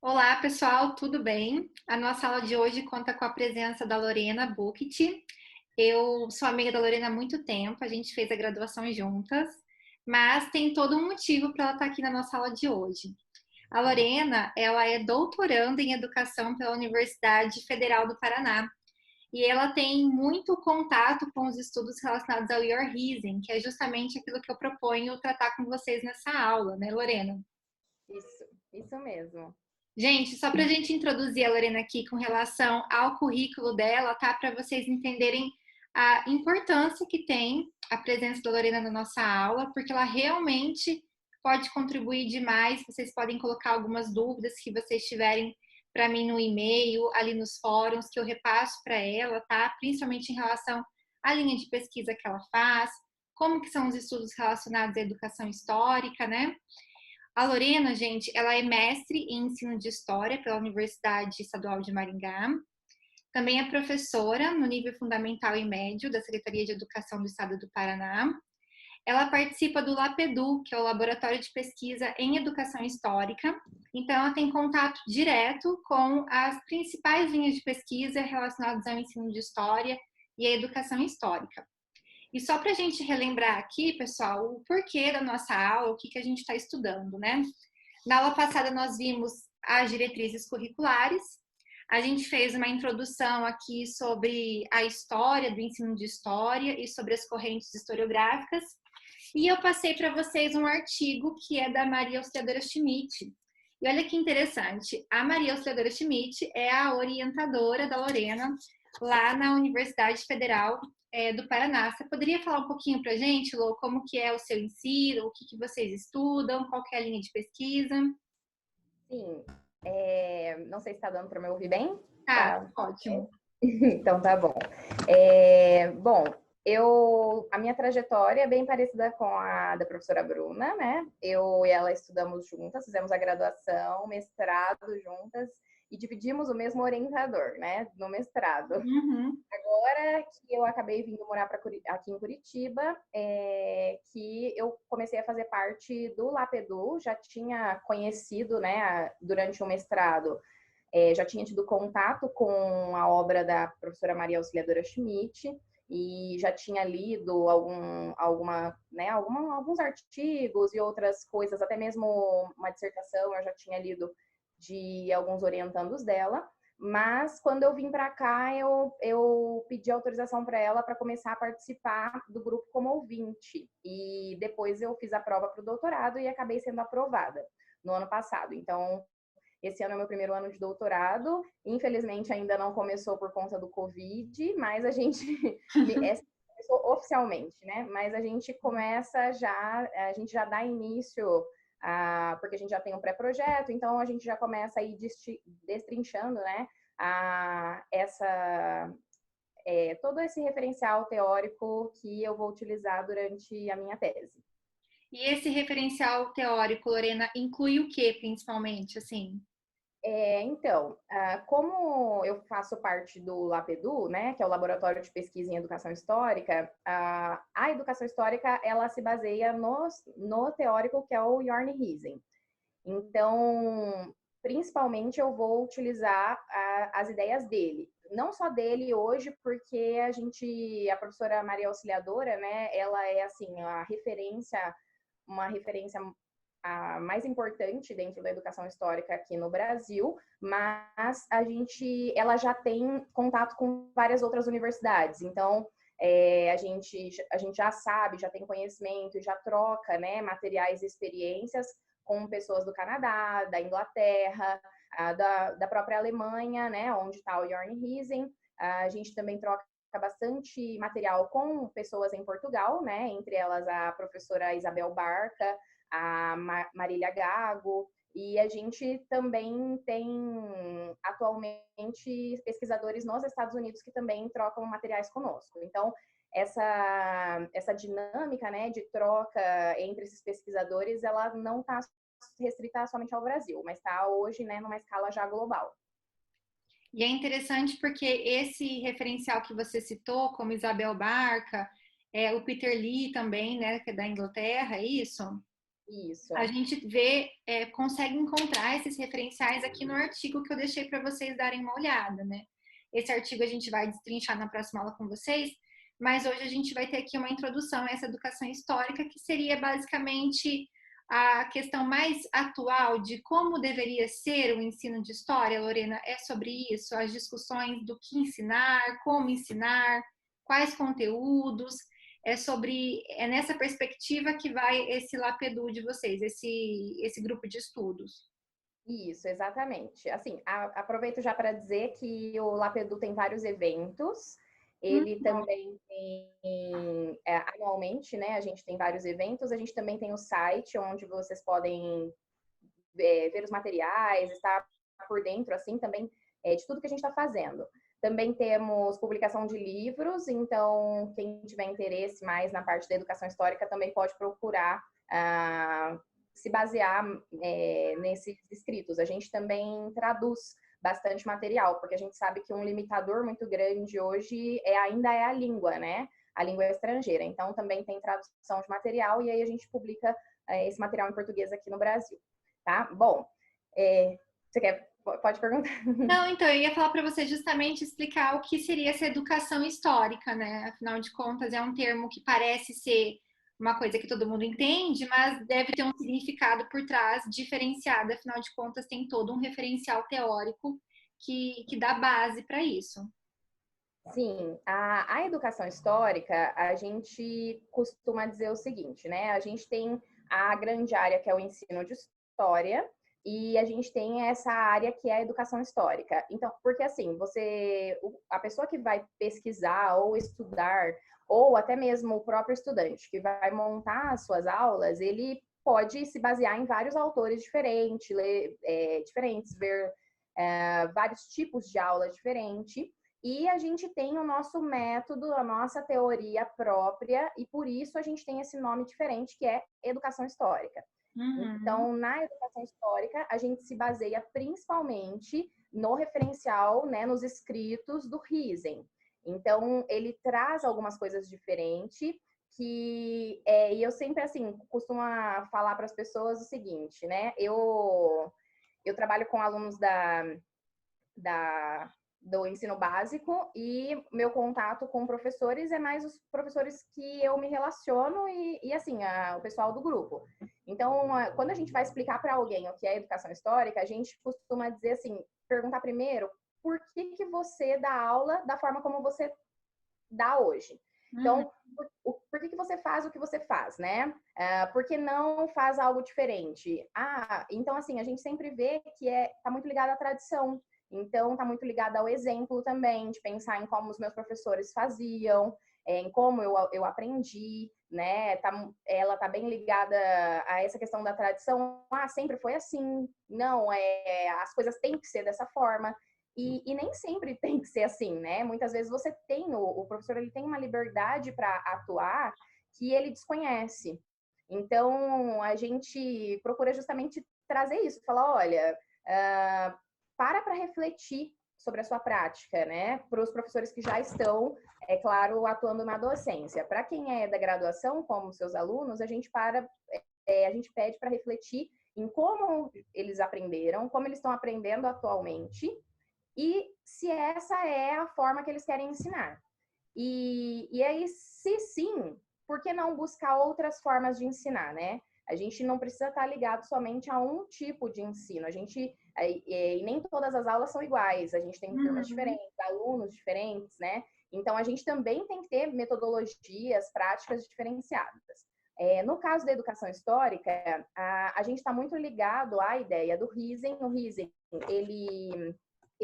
Olá, pessoal, tudo bem? A nossa aula de hoje conta com a presença da Lorena Buchit. Eu sou amiga da Lorena há muito tempo, a gente fez a graduação juntas, mas tem todo um motivo para ela estar aqui na nossa aula de hoje. A Lorena, ela é doutoranda em educação pela Universidade Federal do Paraná e ela tem muito contato com os estudos relacionados ao Your Reason, que é justamente aquilo que eu proponho tratar com vocês nessa aula, né, Lorena? Isso mesmo. Gente, só para a gente introduzir a Lorena aqui com relação ao currículo dela, tá? Para vocês entenderem a importância que tem a presença da Lorena na nossa aula, porque ela realmente pode contribuir demais. Vocês podem colocar algumas dúvidas que vocês tiverem para mim no e-mail, ali nos fóruns, que eu repasso para ela, tá? Principalmente em relação à linha de pesquisa que ela faz, como que são os estudos relacionados à educação histórica, né? A Lorena, gente, ela é mestre em ensino de história pela Universidade Estadual de Maringá. Também é professora no nível fundamental e médio da Secretaria de Educação do Estado do Paraná. Ela participa do LAPEDU, que é o Laboratório de Pesquisa em Educação Histórica. Então, ela tem contato direto com as principais linhas de pesquisa relacionadas ao ensino de história e à educação histórica. E só para a gente relembrar aqui, pessoal, o porquê da nossa aula, o que, que a gente está estudando, né? Na aula passada nós vimos as diretrizes curriculares, a gente fez uma introdução aqui sobre a história do ensino de história e sobre as correntes historiográficas, e eu passei para vocês um artigo que é da Maria Auxiliadora Schmidt. E olha que interessante, a Maria Auxiliadora Schmidt é a orientadora da Lorena lá na Universidade Federal do Paraná. Você poderia falar um pouquinho para a gente, Lô, como que é o seu ensino, o que, que vocês estudam, qual que é a linha de pesquisa? Sim. Não sei se está dando para me ouvir bem. Tá, Tá. ótimo. Então tá bom. Bom, a minha trajetória é bem parecida com a da professora Bruna, né? Eu e ela estudamos juntas, fizemos a graduação, mestrado juntas e dividimos o mesmo orientador, né? No mestrado. Uhum. Agora que eu acabei vindo morar aqui em Curitiba, que eu comecei a fazer parte do LAPEDU, já tinha conhecido, né, durante o mestrado, já tinha tido contato com a obra da professora Maria Auxiliadora Schmidt e já tinha lido alguns artigos e outras coisas, até mesmo uma dissertação eu já tinha lido de alguns orientandos dela. Mas quando eu vim para cá, eu pedi autorização para ela para começar a participar do grupo como ouvinte. E depois eu fiz a prova para o doutorado e acabei sendo aprovada no ano passado. Então, esse ano é meu primeiro ano de doutorado. Infelizmente, ainda não começou por conta do Covid, mas a gente começou oficialmente, né? Mas a gente começa já, a gente já dá início porque a gente já tem um pré-projeto, então a gente já começa a ir destrinchando, né? Todo esse referencial teórico que eu vou utilizar durante a minha tese. E esse referencial teórico, Lorena, inclui o que, principalmente, assim? Como eu faço parte do LAPEDU, né, que é o Laboratório de Pesquisa em Educação Histórica, a educação histórica ela se baseia no teórico que é o Jorn Riesen. Então, principalmente eu vou utilizar as ideias dele. Não só dele hoje, porque a professora Maria Auxiliadora, né, ela é assim uma referência a mais importante dentro da educação histórica aqui no Brasil, mas ela já tem contato com várias outras universidades. Então, a gente já sabe, já tem conhecimento, já troca, né, materiais e experiências com pessoas do Canadá, da Inglaterra, da própria Alemanha, né, onde está o Jorn Riesen. A gente também troca bastante material com pessoas em Portugal, né, entre elas a professora Isabel Barca, a Marília Gago, e a gente também tem atualmente pesquisadores nos Estados Unidos que também trocam materiais conosco. Então, essa dinâmica, né, de troca entre esses pesquisadores, ela não está restrita somente ao Brasil, mas está hoje, né, numa escala já global. E é interessante porque esse referencial que você citou, como Isabel Barca, o Peter Lee também, né, que é da Inglaterra, é isso? Isso. A gente vê, consegue encontrar esses referenciais aqui no artigo que eu deixei para vocês darem uma olhada, né? Esse artigo a gente vai destrinchar na próxima aula com vocês, mas hoje a gente vai ter aqui uma introdução a essa educação histórica, que seria basicamente a questão mais atual de como deveria ser o ensino de história, Lorena, é sobre isso, as discussões do que ensinar, como ensinar, quais conteúdos, é nessa perspectiva que vai esse LAPEDU de vocês, esse grupo de estudos. Isso, exatamente. Assim, aproveito já para dizer que o Lapedu tem vários eventos. Ele também tem, anualmente, né? A gente tem vários eventos. A gente também tem o site onde vocês podem ver os materiais, estar por dentro, assim, também de tudo que a gente está fazendo. Também temos publicação de livros, então quem tiver interesse mais na parte da educação histórica também pode procurar se basear nesses escritos. A gente também traduz bastante material, porque a gente sabe que um limitador muito grande hoje ainda é a língua, né? A língua estrangeira. Então também tem tradução de material e aí a gente publica esse material em português aqui no Brasil. Tá? Bom, você quer? Pode perguntar. Não, então, eu ia falar para você justamente explicar o que seria essa educação histórica, né? Afinal de contas, é um termo que parece ser uma coisa que todo mundo entende, mas deve ter um significado por trás diferenciado. Afinal de contas, tem todo um referencial teórico que dá base para isso. Sim, a educação histórica, a gente costuma dizer o seguinte, né? A gente tem a grande área que é o ensino de história, e a gente tem essa área que é a educação histórica. Então, porque assim, a pessoa que vai pesquisar ou estudar, ou até mesmo o próprio estudante que vai montar as suas aulas, ele pode se basear em vários autores diferentes, ler diferentes, ver vários tipos de aula diferentes. E a gente tem o nosso método, a nossa teoria própria, e por isso a gente tem esse nome diferente, que é educação histórica. Uhum. Então, na educação histórica, a gente se baseia principalmente no referencial, né, nos escritos do Riesen. Então, ele traz algumas coisas diferentes e eu sempre, assim, costumo falar para as pessoas o seguinte, né? Eu trabalho com alunos do ensino básico e meu contato com professores é mais os professores que eu me relaciono e assim, o pessoal do grupo. Então, quando a gente vai explicar para alguém o que é educação histórica, a gente costuma dizer assim, perguntar primeiro, por que você dá aula da forma como você dá hoje? Então, por que você faz o que você faz, né? Por que não faz algo diferente? Então, assim, a gente sempre vê que tá muito ligado à tradição. Então, está muito ligada ao exemplo também, de pensar em como os meus professores faziam, em como eu aprendi, né? Ela está bem ligada a essa questão da tradição. Sempre foi assim. Não, as coisas têm que ser dessa forma. E nem sempre tem que ser assim, né? Muitas vezes você tem, o professor ele tem uma liberdade para atuar que ele desconhece. Então, a gente procura justamente trazer isso, falar, olha, para refletir sobre a sua prática, né? Para os professores que já estão, é claro, atuando na docência. Para quem é da graduação, como seus alunos, a gente pede para refletir em como eles aprenderam, como eles estão aprendendo atualmente e se essa é a forma que eles querem ensinar. E aí, se sim, por que não buscar outras formas de ensinar, né? A gente não precisa estar ligado somente a um tipo de ensino. E nem todas as aulas são iguais. A gente tem turmas diferentes, alunos diferentes, né? Então, a gente também tem que ter metodologias, práticas diferenciadas. No caso da educação histórica, a gente está muito ligado à ideia do Riesen. O Riesen,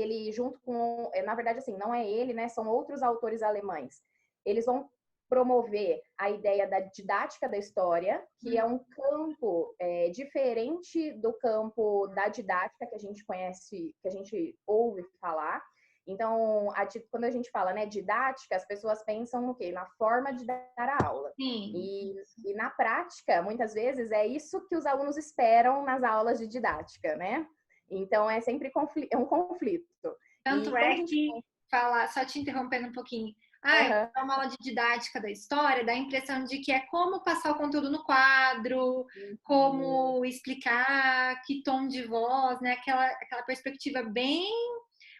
ele junto com, na verdade, assim, não é ele, né? São outros autores alemães. Eles vão promover a ideia da didática da história, que é um campo diferente do campo da didática que a gente conhece, que a gente ouve falar. Então, quando a gente fala, né, didática, as pessoas pensam no quê? Na forma de dar a aula. E na prática, muitas vezes, é isso que os alunos esperam nas aulas de didática, né? Então, é sempre um conflito. Tanto é que, só te interrompendo um pouquinho, Ah, eu vou Aham. dar uma aula de didática da história, dá a impressão de que é como passar o conteúdo no quadro, Uhum. como explicar, que tom de voz, né? Aquela perspectiva bem,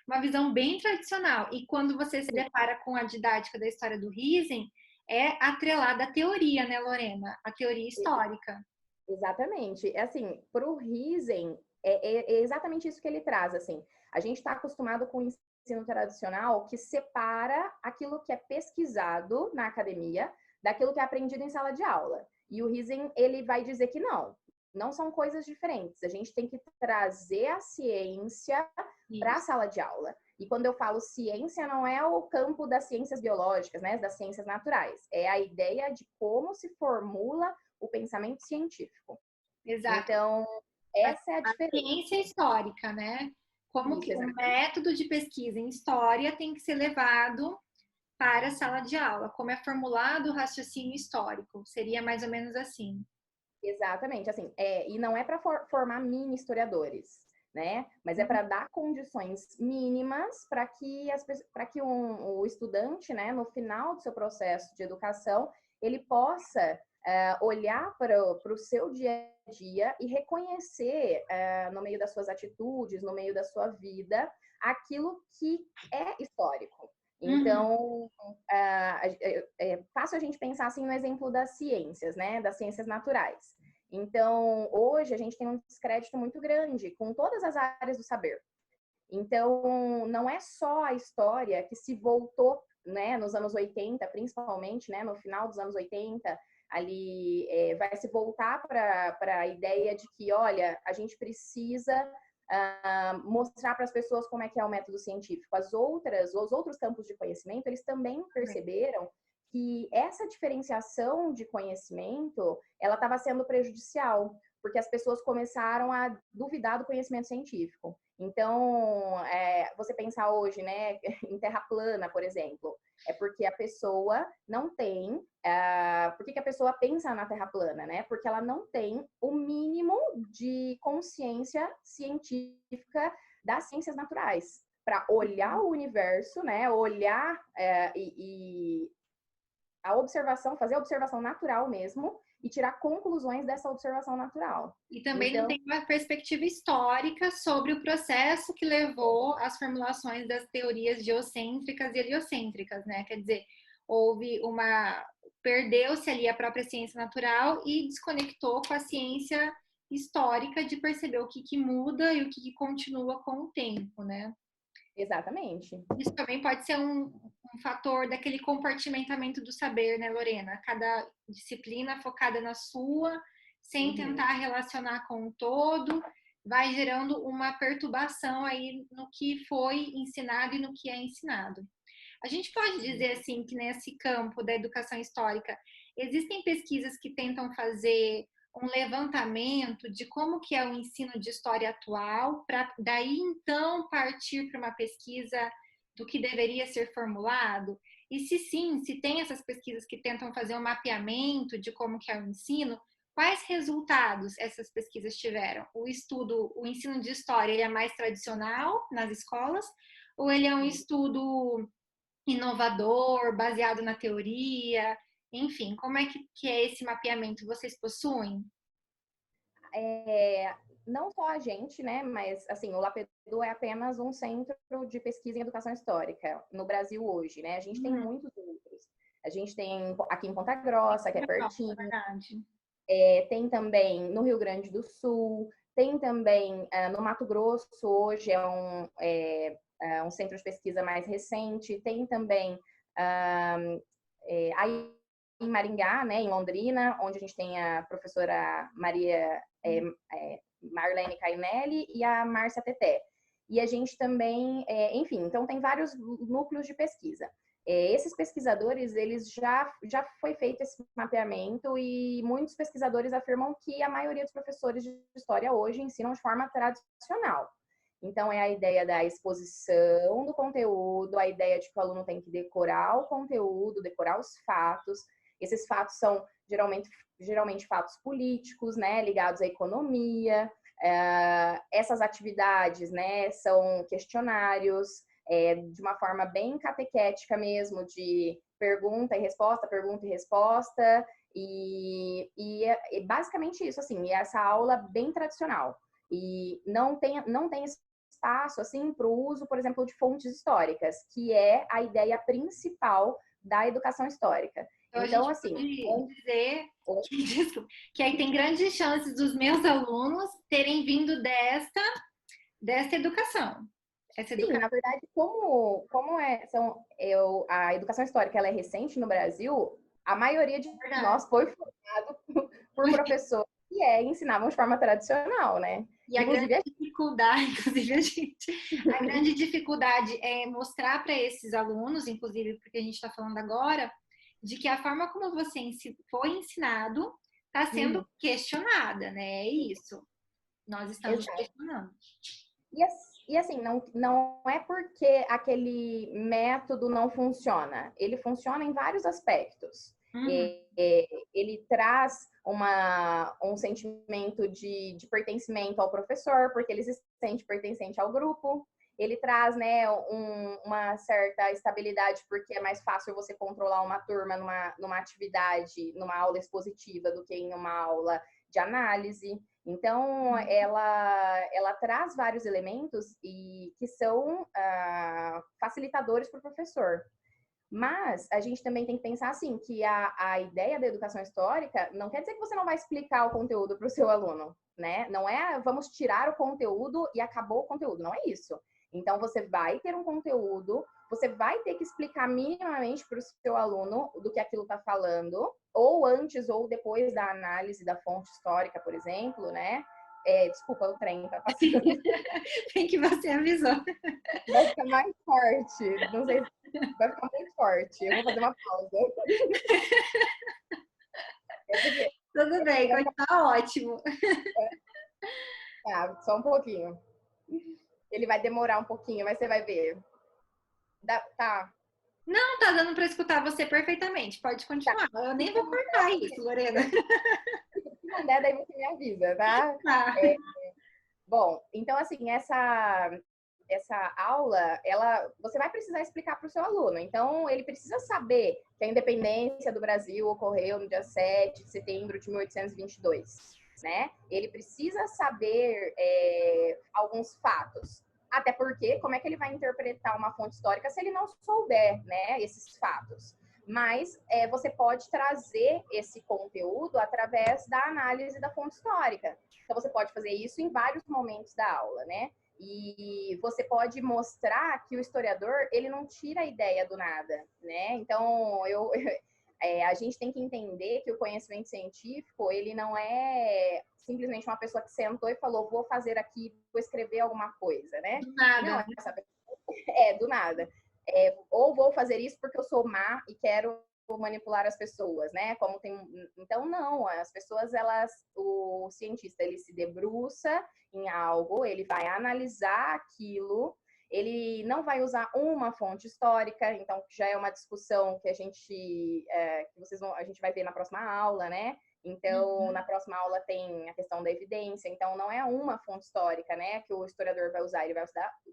uma visão bem tradicional. E quando você se Sim, depara com a didática da história do Riesen, é atrelada à teoria, né, Lorena? A teoria histórica. exatamente. É assim, para o Risen, é exatamente isso que ele traz, assim. A gente está acostumado com o ensino tradicional que separa aquilo que é pesquisado na academia daquilo que é aprendido em sala de aula. E o Risen, ele vai dizer que não são coisas diferentes. A gente tem que trazer a ciência para a Isso, sala de aula. E quando eu falo ciência, não é o campo das ciências biológicas, né, das ciências naturais. É a ideia de como se formula o pensamento científico. exato. Então, A, essa é a a diferença. ciência histórica, né? Como Isso, que o exatamente. método de pesquisa em história tem que ser levado para a sala de aula, como é formulado o raciocínio histórico. Seria mais ou menos assim. Exatamente, assim, e não é para formar mini historiadores, né? Mas é Uhum. para dar condições mínimas para que o estudante, né, no final do seu processo de educação, ele possa olhar para o seu dia a dia e reconhecer no meio das suas atitudes, no meio da sua vida, aquilo que é histórico. Uhum. Então, é fácil a gente pensar assim no exemplo das ciências, né? Das ciências naturais. Então, hoje a gente tem um descrédito muito grande com todas as áreas do saber. Então, não é só a história que se voltou, né, nos anos 80, principalmente, né, no final dos anos 80, ali vai se voltar para a ideia de que, olha, a gente precisa mostrar para as pessoas como é que é o método científico. Os outros campos de conhecimento, eles também perceberam que essa diferenciação de conhecimento, ela estava sendo prejudicial, porque as pessoas começaram a duvidar do conhecimento científico. Então, você pensar hoje, né, em terra plana, por exemplo, é porque a pessoa não tem. Por que a pessoa pensa na terra plana, né? Porque ela não tem o mínimo de consciência científica das ciências naturais para olhar o universo, né? Olhar e a observação, fazer a observação natural mesmo e tirar conclusões dessa observação natural. E também não Então, tem uma perspectiva histórica sobre o processo que levou às formulações das teorias geocêntricas e heliocêntricas, né? Quer dizer, houve uma. Perdeu-se ali a própria ciência natural e desconectou com a ciência histórica de perceber o que muda e o que continua com o tempo, né? exatamente. Isso também pode ser um fator daquele compartimentamento do saber, né, Lorena? Cada disciplina focada na sua, sem Uhum. tentar relacionar com o todo, vai gerando uma perturbação aí no que foi ensinado e no que é ensinado. A gente pode dizer assim que nesse campo da educação histórica existem pesquisas que tentam fazer um levantamento de como que é o ensino de história atual, para daí então partir para uma pesquisa do que deveria ser formulado? E se sim, se tem essas pesquisas que tentam fazer um mapeamento de como que é o ensino, quais resultados essas pesquisas tiveram? O ensino de história, ele é mais tradicional nas escolas ou ele é um estudo inovador, baseado na teoria? Enfim, como é que é esse mapeamento? Vocês possuem? Não só a gente, né, mas assim, o LAPEDU é apenas um centro de pesquisa em educação histórica no Brasil hoje, né? A gente tem muitos outros. A gente tem aqui em Ponta Grossa, que é É pertinho, verdade. tem também no Rio Grande do Sul, tem também no Mato Grosso, hoje é um centro de pesquisa mais recente, tem também aí em Maringá, né, em Londrina, onde a gente tem a professora Maria Marlene Cainelli e a Márcia Teté. E a gente também, enfim, então tem vários núcleos de pesquisa. Esses pesquisadores, eles já foi feito esse mapeamento e muitos pesquisadores afirmam que a maioria dos professores de história hoje ensinam de forma tradicional. Então, é a ideia da exposição do conteúdo, a ideia de que o aluno tem que decorar o conteúdo, decorar os fatos. Esses fatos são geralmente fatos políticos, né, ligados à economia. Essas atividades, né, são questionários. de uma forma bem catequética mesmo, de pergunta e resposta, e basicamente isso, assim, essa aula bem tradicional. E não tem espaço, assim, para o uso, por exemplo, de fontes históricas, que é a ideia principal da educação histórica. Então, a Então, gente assim, pode dizer que, desculpa, que aí tem grandes chances dos meus alunos terem vindo desta educação. Essa sim, educação. na verdade, a educação histórica ela é recente no Brasil, a maioria de Verdade. nós foi formado por professores que ensinavam de forma tradicional, né? E a grande Inclusive, dificuldade, inclusive a grande dificuldade é mostrar para esses alunos, inclusive porque a gente está falando agora, de que a forma como você foi ensinado está sendo questionada, né? É isso. Nós estamos exato. questionando. E assim, não é porque aquele método não funciona. Ele funciona em vários aspectos. Uhum. Ele traz um sentimento de pertencimento ao professor, porque ele se sente pertencente ao grupo. Ele traz, né, uma certa estabilidade, porque é mais fácil você controlar uma turma numa atividade, numa aula expositiva, do que em uma aula de análise. Então, ela traz vários elementos que são facilitadores para o professor. Mas a gente também tem que pensar assim, que a ideia da educação histórica não quer dizer que você não vai explicar o conteúdo para o seu aluno, né? Não é vamos tirar o conteúdo e acabou o conteúdo, não é isso. Então, você vai ter um conteúdo, você vai ter que explicar minimamente para o seu aluno do que aquilo está falando, ou antes ou depois da análise da fonte histórica, por exemplo, né? Desculpa, o trem tá passando. Bem que você avisou. Vai ficar mais forte. Não sei se vai ficar muito forte. Eu vou fazer uma pausa. Tudo bem, tá ótimo. Tá, só um pouquinho. Ele vai demorar um pouquinho, mas você vai ver. Tá. Não, tá dando para escutar você perfeitamente. Pode continuar. Eu nem vou cortar isso, Lorena. Se não der, daí você me avisa, tá? Tá. Bom, então assim, essa aula, você vai precisar explicar para o seu aluno. Então, ele precisa saber que a independência do Brasil ocorreu no dia 7 de setembro de 1822, né? Ele precisa saber alguns fatos. Até porque, como é que ele vai interpretar uma fonte histórica se ele não souber, né, esses fatos? Mas você pode trazer esse conteúdo através da análise da fonte histórica. Então, você pode fazer isso em vários momentos da aula, né? E você pode mostrar que o historiador, ele não tira a ideia do nada, né? Então, a gente tem que entender que o conhecimento científico, ele não é simplesmente uma pessoa que sentou e falou, vou fazer aqui, vou escrever alguma coisa, né? Do nada. Não, essa do nada. Ou vou fazer isso porque eu sou má e quero manipular as pessoas, né? Então não, as pessoas o cientista ele se debruça em algo, ele vai analisar aquilo, ele não vai usar uma fonte histórica, então já é uma discussão que a gente vai ver na próxima aula, né? Então, na próxima aula tem a questão da evidência. Então, não é uma fonte histórica, né, que o historiador vai usar. Ele vai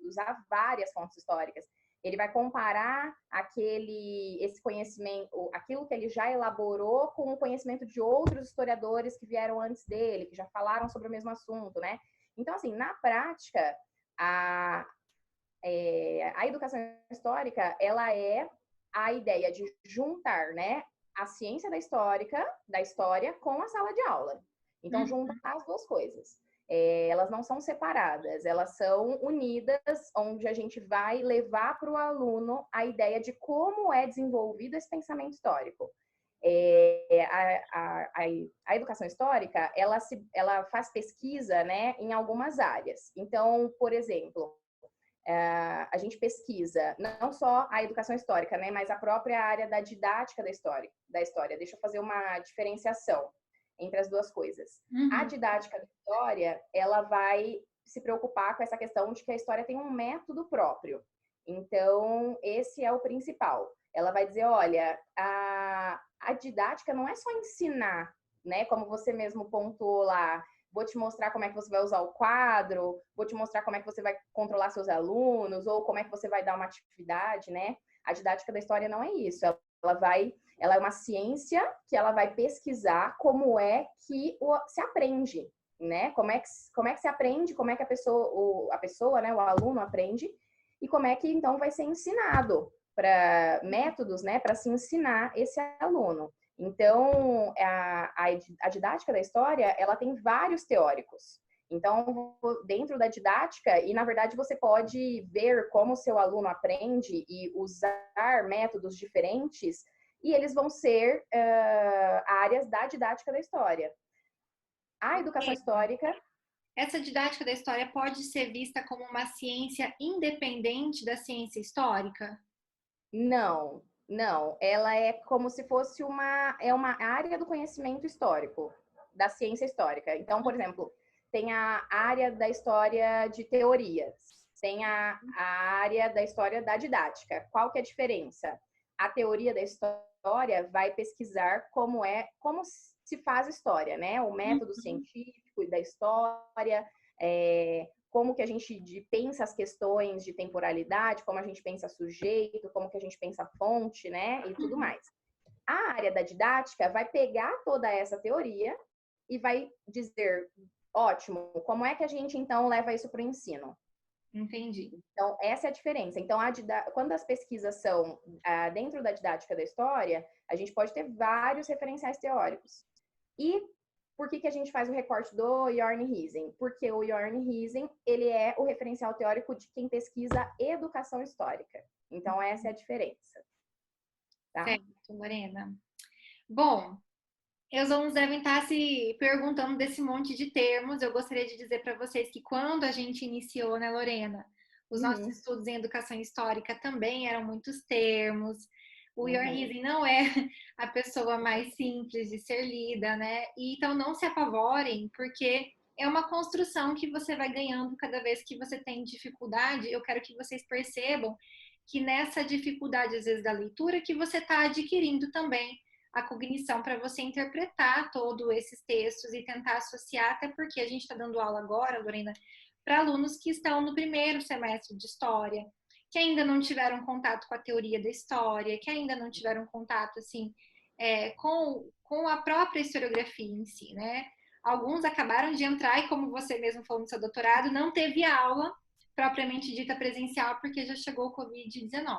usar várias fontes históricas. Ele vai comparar esse conhecimento, aquilo que ele já elaborou, com o conhecimento de outros historiadores que vieram antes dele, que já falaram sobre o mesmo assunto, né? Então, assim, na prática, a educação histórica, ela é a ideia de juntar, né, a ciência da história com a sala de aula. Então, juntar as duas coisas. Elas não são separadas, elas são unidas, onde a gente vai levar para o aluno a ideia de como é desenvolvido esse pensamento histórico. A educação histórica, ela faz pesquisa, né, em algumas áreas. Então, por exemplo, a gente pesquisa não só a educação histórica, né, mas a própria área da didática da história. Deixa eu fazer uma diferenciação entre as duas coisas. A didática da história, ela vai se preocupar com essa questão de que a história tem um método próprio. Então, esse é o principal. Ela vai dizer, olha, a didática não é só ensinar, né, como você mesmo pontuou lá, vou te mostrar como é que você vai usar o quadro, vou te mostrar como é que você vai controlar seus alunos, ou como é que você vai dar uma atividade, né? A didática da história não é isso. Ela é uma ciência que ela vai pesquisar como é que se aprende, né? Como é que se aprende, como é que a pessoa, né, o aluno aprende, e como é que então vai ser ensinado para métodos, né, para se ensinar esse aluno. Então, a didática da história, ela tem vários teóricos. Então, dentro da didática, e na verdade você pode ver como o seu aluno aprende e usar métodos diferentes, e eles vão ser áreas da didática da história. A educação histórica. Essa didática da história pode ser vista como uma ciência independente da ciência histórica? Não, não. Ela é como se fosse uma área do conhecimento histórico, da ciência histórica. Então, por exemplo, tem a área da história de teorias, tem a área da história da didática. Qual que é a diferença? A teoria da história vai pesquisar como se faz história, né? O método científico da história, como que a gente pensa as questões de temporalidade, como a gente pensa sujeito, como que a gente pensa fonte, né? E tudo mais. A área da didática vai pegar toda essa teoria e vai dizer, ótimo, como é que a gente então leva isso para o ensino? Entendi. Então, essa é a diferença. Então, quando as pesquisas são dentro da didática da história, a gente pode ter vários referenciais teóricos. E por que a gente faz o recorte do Jorn Riesen? Porque o Jorn Riesen, ele é o referencial teórico de quem pesquisa educação histórica. Então, essa é a diferença. Tá? Certo, Lorena. Bom, os alunos devem estar se perguntando desse monte de termos. Eu gostaria de dizer para vocês que quando a gente iniciou, né, Lorena, os nossos estudos em educação histórica também eram muitos termos. O Jorn Riesen não é a pessoa mais simples de ser lida, né? E então não se apavorem, porque é uma construção que você vai ganhando cada vez que você tem dificuldade. Eu quero que vocês percebam que nessa dificuldade, às vezes, da leitura, que você está adquirindo também a cognição para você interpretar todos esses textos e tentar associar, até porque a gente está dando aula agora, Lorena, para alunos que estão no primeiro semestre de história, que ainda não tiveram contato com a teoria da história, que ainda não tiveram contato, assim, com a própria historiografia em si, né? Alguns acabaram de entrar e, como você mesmo falou no seu doutorado, não teve aula propriamente dita presencial porque já chegou o Covid-19.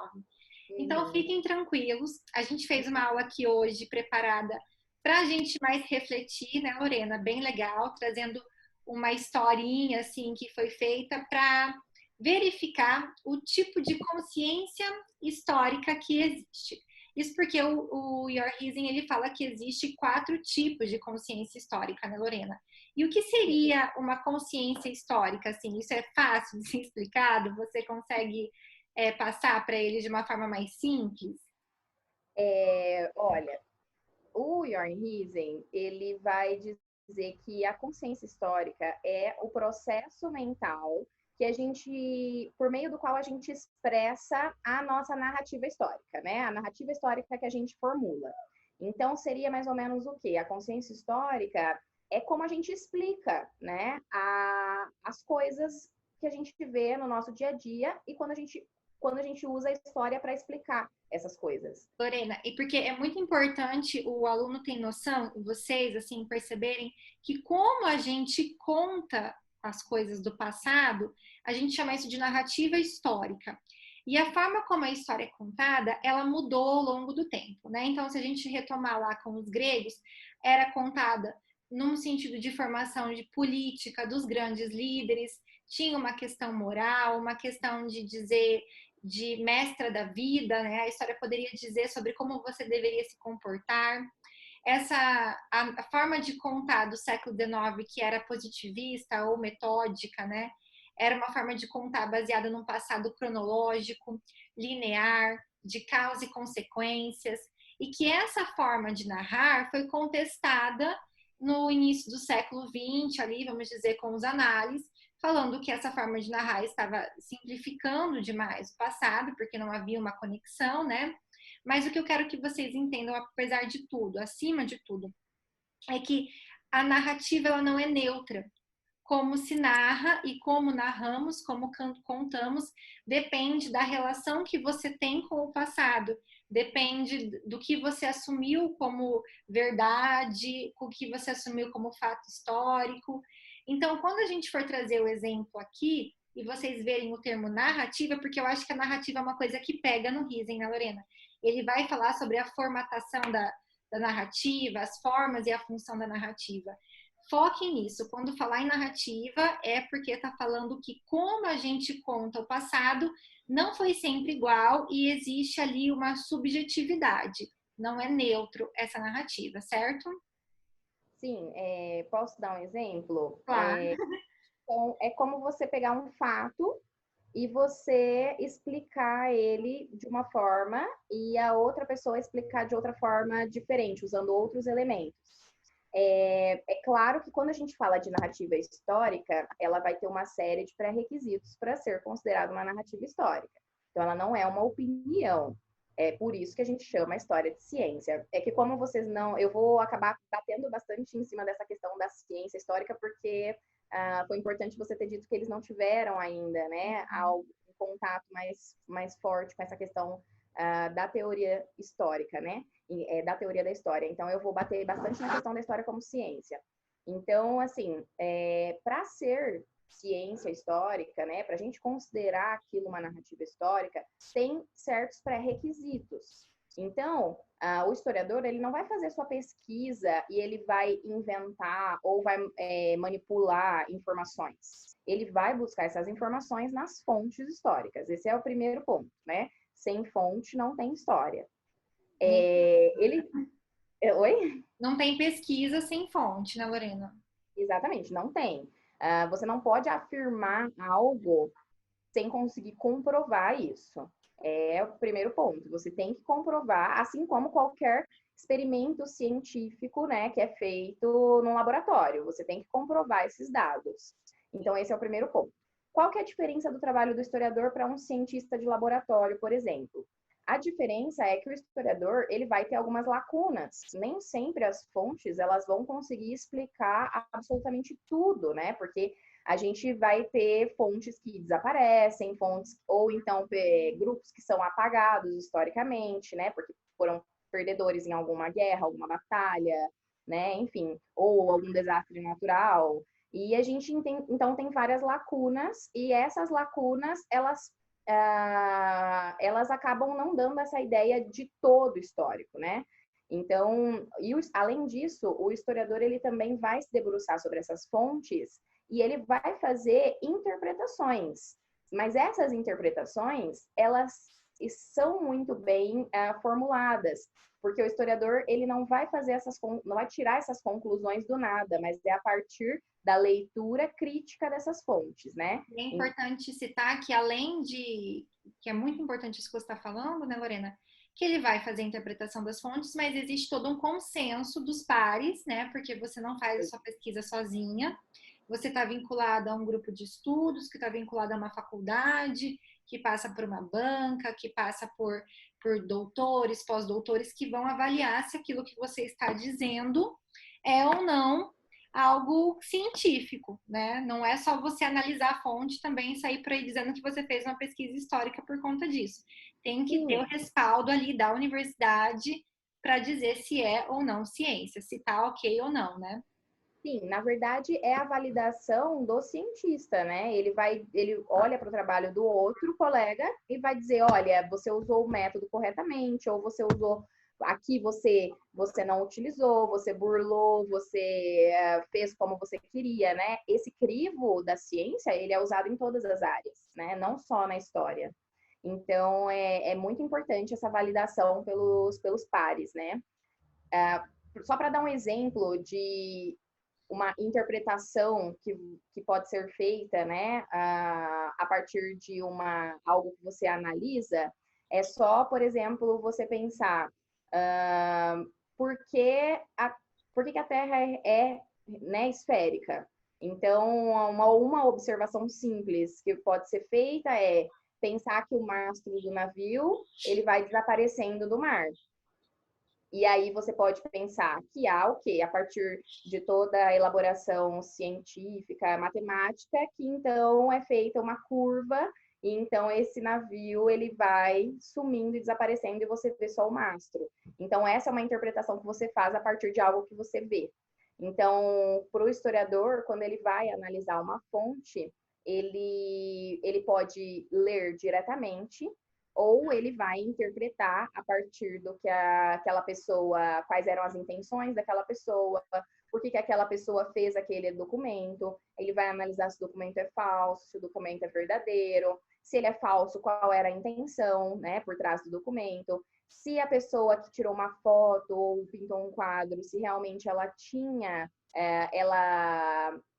Então, fiquem tranquilos. A gente fez uma aula aqui hoje preparada para a gente mais refletir, né, Lorena? Bem legal, trazendo uma historinha assim que foi feita para verificar o tipo de consciência histórica que existe. Isso porque o Jorn Riesen, ele fala que existe 4 tipos de consciência histórica, né, Lorena? E o que seria uma consciência histórica? Assim, isso é fácil de ser explicado? Você consegue passar para eles de uma forma mais simples? Olha, o Jorn Riesen, ele vai dizer que a consciência histórica é o processo mental que a gente, por meio do qual a gente expressa a nossa narrativa histórica, né? A narrativa histórica que a gente formula. Então, seria mais ou menos o quê? A consciência histórica é como a gente explica, né? As coisas que a gente vê no nosso dia a dia e quando a gente usa a história para explicar essas coisas. Lorena, e porque é muito importante o aluno ter noção, vocês, assim, perceberem que como a gente conta as coisas do passado, a gente chama isso de narrativa histórica. E a forma como a história é contada, ela mudou ao longo do tempo, né? Então, se a gente retomar lá com os gregos, era contada num sentido de formação de política dos grandes líderes, tinha uma questão moral, uma questão de dizer de mestra da vida, né? A história poderia dizer sobre como você deveria se comportar. A forma de contar do século XIX, que era positivista ou metódica, né? Era uma forma de contar baseada num passado cronológico, linear, de causa e consequências, e que essa forma de narrar foi contestada no início do século XX, ali, vamos dizer, com os análises, falando que essa forma de narrar estava simplificando demais o passado, porque não havia uma conexão, né? Mas o que eu quero que vocês entendam, apesar de tudo, acima de tudo, é que a narrativa ela não é neutra. Como se narra e como narramos, como contamos, depende da relação que você tem com o passado, depende do que você assumiu como verdade, o que você assumiu como fato histórico. Então, quando a gente for trazer o exemplo aqui, e vocês verem o termo narrativa, porque eu acho que a narrativa é uma coisa que pega no Risen, né, Lorena? Ele vai falar sobre a formatação da narrativa, as formas e a função da narrativa. Foquem nisso. Quando falar em narrativa, é porque está falando que como a gente conta o passado não foi sempre igual e existe ali uma subjetividade. Não é neutro essa narrativa, certo? Sim, posso dar um exemplo? Claro. Então, é como você pegar um fato e você explicar ele de uma forma e a outra pessoa explicar de outra forma diferente, usando outros elementos. É claro que quando a gente fala de narrativa histórica, ela vai ter uma série de pré-requisitos para ser considerada uma narrativa histórica. Então, ela não é uma opinião. É por isso que a gente chama a história de ciência. É que como vocês não... Eu vou acabar batendo bastante em cima dessa questão da ciência histórica, porque foi importante você ter dito que eles não tiveram ainda, né, um contato mais forte com essa questão da teoria histórica, né, da teoria da história. Então, eu vou bater bastante na questão da história como ciência. Então, assim, para ser ciência histórica, né, para a gente considerar aquilo uma narrativa histórica, tem certos pré-requisitos. Então, o historiador ele não vai fazer sua pesquisa e ele vai inventar ou vai manipular informações. Ele vai buscar essas informações nas fontes históricas. Esse é o primeiro ponto, né? Sem fonte não tem história. Oi? Não tem pesquisa sem fonte, né, Lorena? Exatamente, não tem. Você não pode afirmar algo sem conseguir comprovar isso. É o primeiro ponto. Você tem que comprovar, assim como qualquer experimento científico, né, que é feito num laboratório. Você tem que comprovar esses dados. Então, esse é o primeiro ponto. Qual que é a diferença do trabalho do historiador para um cientista de laboratório, por exemplo? A diferença é que o historiador ele vai ter algumas lacunas. Nem sempre as fontes elas vão conseguir explicar absolutamente tudo, né? Porque a gente vai ter fontes que desaparecem, fontes ou então grupos que são apagados historicamente, né? Porque foram perdedores em alguma guerra, alguma batalha, né? Enfim, ou algum desastre natural. E a gente então tem várias lacunas e essas lacunas elas acabam não dando essa ideia de todo histórico, né? Então, além disso, o historiador ele também vai se debruçar sobre essas fontes e ele vai fazer interpretações. Mas essas interpretações, elas são muito bem formuladas, porque o historiador ele não vai não vai tirar essas conclusões do nada, mas é a partir da leitura crítica dessas fontes, né? É importante citar que além de que é muito importante isso que você está falando, né, Lorena? Que ele vai fazer a interpretação das fontes, mas existe todo um consenso dos pares, né? Porque você não faz a sua pesquisa sozinha. Você está vinculado a um grupo de estudos, que está vinculado a uma faculdade, que passa por uma banca, que passa por doutores, pós-doutores, que vão avaliar se aquilo que você está dizendo é ou não algo científico, né? Não é só você analisar a fonte também e sair por aí dizendo que você fez uma pesquisa histórica por conta disso. Tem que ter o respaldo ali da universidade para dizer se é ou não ciência, se tá ok ou não, né? Sim, na verdade é a validação do cientista, né? Ele olha para o trabalho do outro colega e vai dizer, olha, você usou o método corretamente, ou você usou aqui você não utilizou, você burlou, você fez como você queria, né? Esse crivo da ciência, ele é usado em todas as áreas, né? Não só na história. Então, é muito importante essa validação pelos pares, né? Só para dar um exemplo de uma interpretação que pode ser feita, né, a partir de algo que você analisa, é só, por exemplo, você pensar por que a Terra né, esférica. Então, uma observação simples que pode ser feita é pensar que o mastro do navio ele vai desaparecendo do mar. E aí você pode pensar que há o quê? A partir de toda a elaboração científica, matemática, que então é feita uma curva e então esse navio ele vai sumindo e desaparecendo e você vê só o mastro. Então essa é uma interpretação que você faz a partir de algo que você vê. Então, para o historiador, quando ele vai analisar uma fonte, ele pode ler diretamente ou ele vai interpretar a partir do que aquela pessoa, quais eram as intenções daquela pessoa, por que aquela pessoa fez aquele documento, ele vai analisar se o documento é falso, se o documento é verdadeiro, se ele é falso, qual era a intenção, né, por trás do documento, se a pessoa que tirou uma foto ou pintou um quadro, se realmente ela tinha,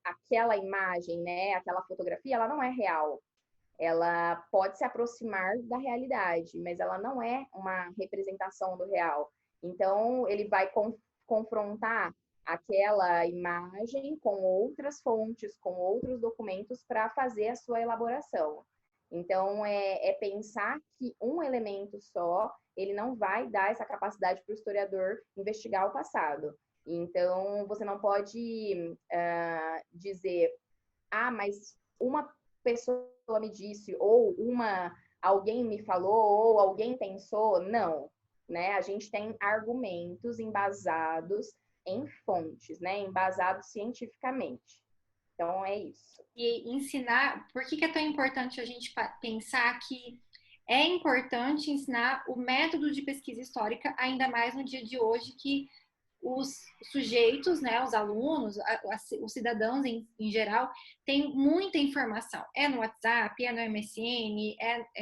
aquela imagem, né, aquela fotografia, ela não é real, ela pode se aproximar da realidade, mas ela não é uma representação do real. Então, ele vai confrontar aquela imagem com outras fontes, com outros documentos para fazer a sua elaboração. Então, é pensar que um elemento só, ele não vai dar essa capacidade para o historiador investigar o passado. Então, você não pode dizer, mas uma pessoa me disse, ou alguém me falou, ou alguém pensou. Não, né? A gente tem argumentos embasados em fontes, né? Embasados cientificamente. Então, é isso. E ensinar, por que é tão importante a gente pensar que é importante ensinar o método de pesquisa histórica, ainda mais no dia de hoje, que os sujeitos, né, os alunos, os cidadãos em geral, têm muita informação. É no WhatsApp, é no MSN,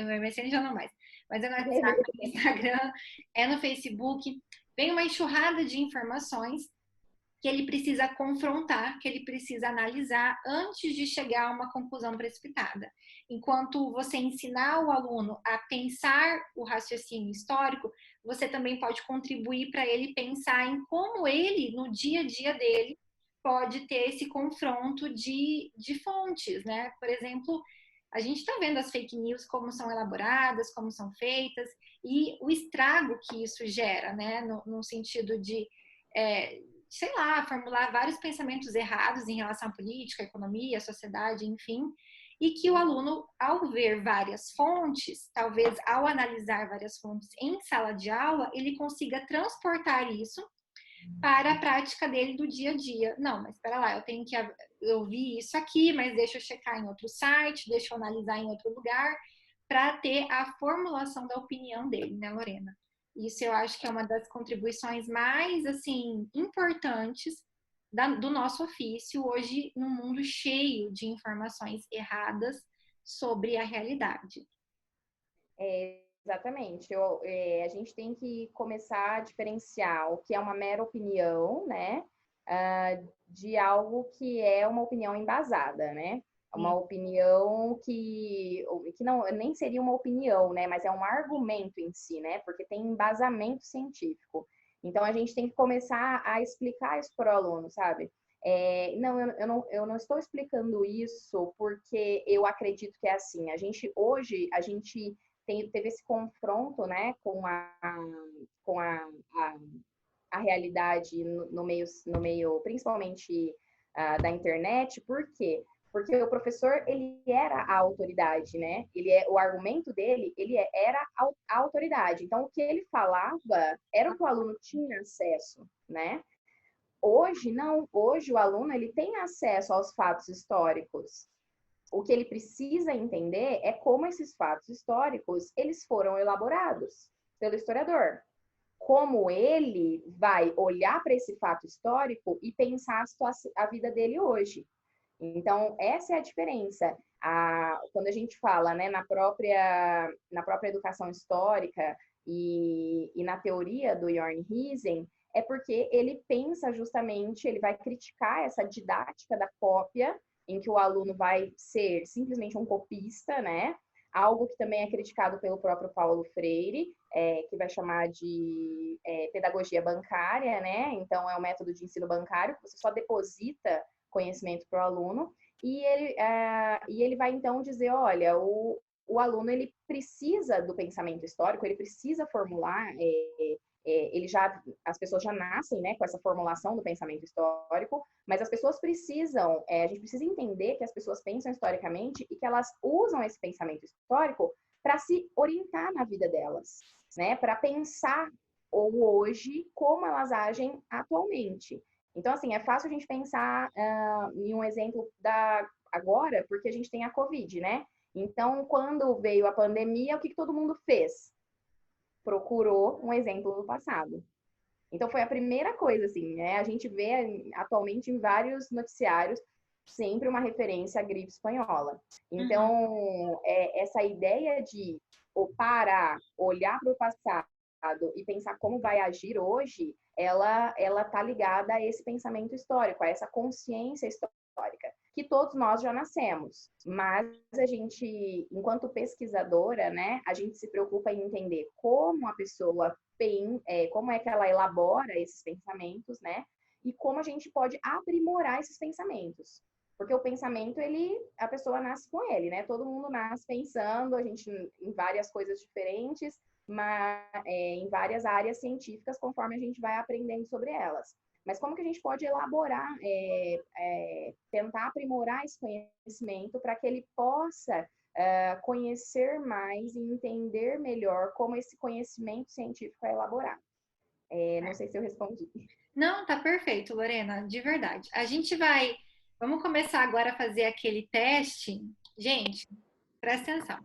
no MSN já não mais, mas é no WhatsApp, no Instagram, é no Facebook. Vem uma enxurrada de informações que ele precisa confrontar, que ele precisa analisar antes de chegar a uma conclusão precipitada. Enquanto você ensinar o aluno a pensar o raciocínio histórico, você também pode contribuir para ele pensar em como ele, no dia a dia dele, pode ter esse confronto de fontes, né? Por exemplo, a gente está vendo as fake news, como são elaboradas, como são feitas, e o estrago que isso gera, né? No sentido de sei lá, formular vários pensamentos errados em relação à política, à economia, à sociedade, enfim, e que o aluno, ao ver várias fontes, talvez ao analisar várias fontes em sala de aula, ele consiga transportar isso para a prática dele do dia a dia. Não, mas espera lá, eu vi isso aqui, mas deixa eu checar em outro site, deixa eu analisar em outro lugar, para ter a formulação da opinião dele, né, Lorena? Isso eu acho que é uma das contribuições mais, assim, importantes do nosso ofício hoje, num mundo cheio de informações erradas sobre a realidade. Exatamente. A gente tem que começar a diferenciar o que é uma mera opinião, né? De algo que é uma opinião embasada, né? Uma opinião que não nem seria uma opinião, né? Mas é um argumento em si, né? Porque tem embasamento científico. Então a gente tem que começar a explicar isso para o aluno, sabe? Eu não estou explicando isso porque eu acredito que é assim. Hoje a gente teve esse confronto, né, com a realidade no meio principalmente da internet. Por quê? Porque o professor, ele era a autoridade, né? O argumento dele, era a autoridade. Então, o que ele falava era o que o aluno tinha acesso, né? Hoje, não. Hoje, o aluno, ele tem acesso aos fatos históricos. O que ele precisa entender é como esses fatos históricos, eles foram elaborados pelo historiador. Como ele vai olhar para esse fato histórico e pensar a vida dele hoje. Então, essa é a diferença. Quando a gente fala, né, na própria educação histórica e na teoria do Jörn Hiesen, é porque ele pensa justamente, ele vai criticar essa didática da cópia, em que o aluno vai ser simplesmente um copista, né? Algo que também é criticado pelo próprio Paulo Freire, que vai chamar de pedagogia bancária, né? Então, é um método de ensino bancário, que você só deposita conhecimento para o aluno, e ele vai então dizer, olha, o aluno ele precisa do pensamento histórico, ele precisa formular as pessoas já nascem, né, com essa formulação do pensamento histórico, mas as pessoas precisam, a gente precisa entender que as pessoas pensam historicamente e que elas usam esse pensamento histórico para se orientar na vida delas, né, para pensar ou hoje como elas agem atualmente. Então, assim, é fácil a gente pensar em um exemplo agora, porque a gente tem a Covid, né? Então, quando veio a pandemia, o que todo mundo fez? Procurou um exemplo do passado. Então, foi a primeira coisa, assim, né? A gente vê atualmente em vários noticiários sempre uma referência à gripe espanhola. Então, essa ideia de parar, olhar para o passado e pensar como vai agir hoje, ela tá ligada a esse pensamento histórico, a essa consciência histórica, que todos nós já nascemos. Mas a gente, enquanto pesquisadora, né, a gente se preocupa em entender como a pessoa como é que ela elabora esses pensamentos, né? E como a gente pode aprimorar esses pensamentos. Porque o pensamento, a pessoa nasce com ele, né? Todo mundo nasce pensando, a gente em várias coisas diferentes, mas em várias áreas científicas, conforme a gente vai aprendendo sobre elas. Mas como que a gente pode elaborar, tentar aprimorar esse conhecimento para que ele possa conhecer mais e entender melhor como esse conhecimento científico é elaborado. Não sei se eu respondi. Não, tá perfeito, Lorena, de verdade. Vamos começar agora a fazer aquele teste. Gente, presta atenção.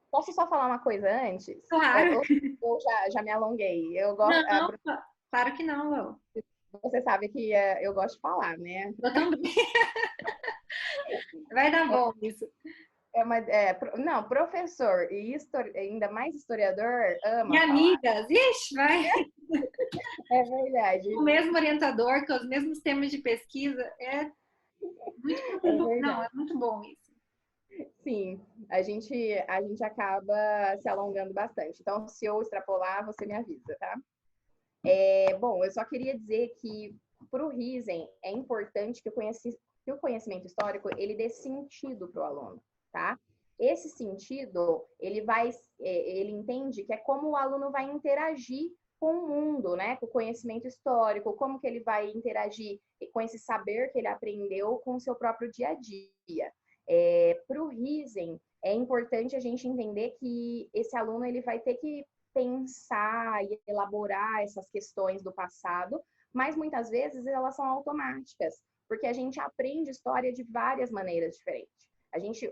Posso só falar uma coisa antes? Claro. Eu já me alonguei. Não, claro que não, Lô. Você sabe que eu gosto de falar, né? Eu também. Vai dar bom isso. Não, professor e ainda mais historiador ama E falar. amigas, ixi, vai. É verdade. O mesmo orientador, com os mesmos temas de pesquisa, não, é muito bom isso. Sim, a gente acaba se alongando bastante. Então, se eu extrapolar, você me avisa, tá? Bom, eu só queria dizer que para o Risen é importante que o conhecimento histórico ele dê sentido para o aluno, tá? Esse sentido, ele entende que é como o aluno vai interagir com o mundo, né? Com o conhecimento histórico, como que ele vai interagir com esse saber que ele aprendeu com o seu próprio dia a dia. Para o Risen, é importante a gente entender que esse aluno ele vai ter que pensar e elaborar essas questões do passado, mas muitas vezes elas são automáticas, porque a gente aprende história de várias maneiras diferentes.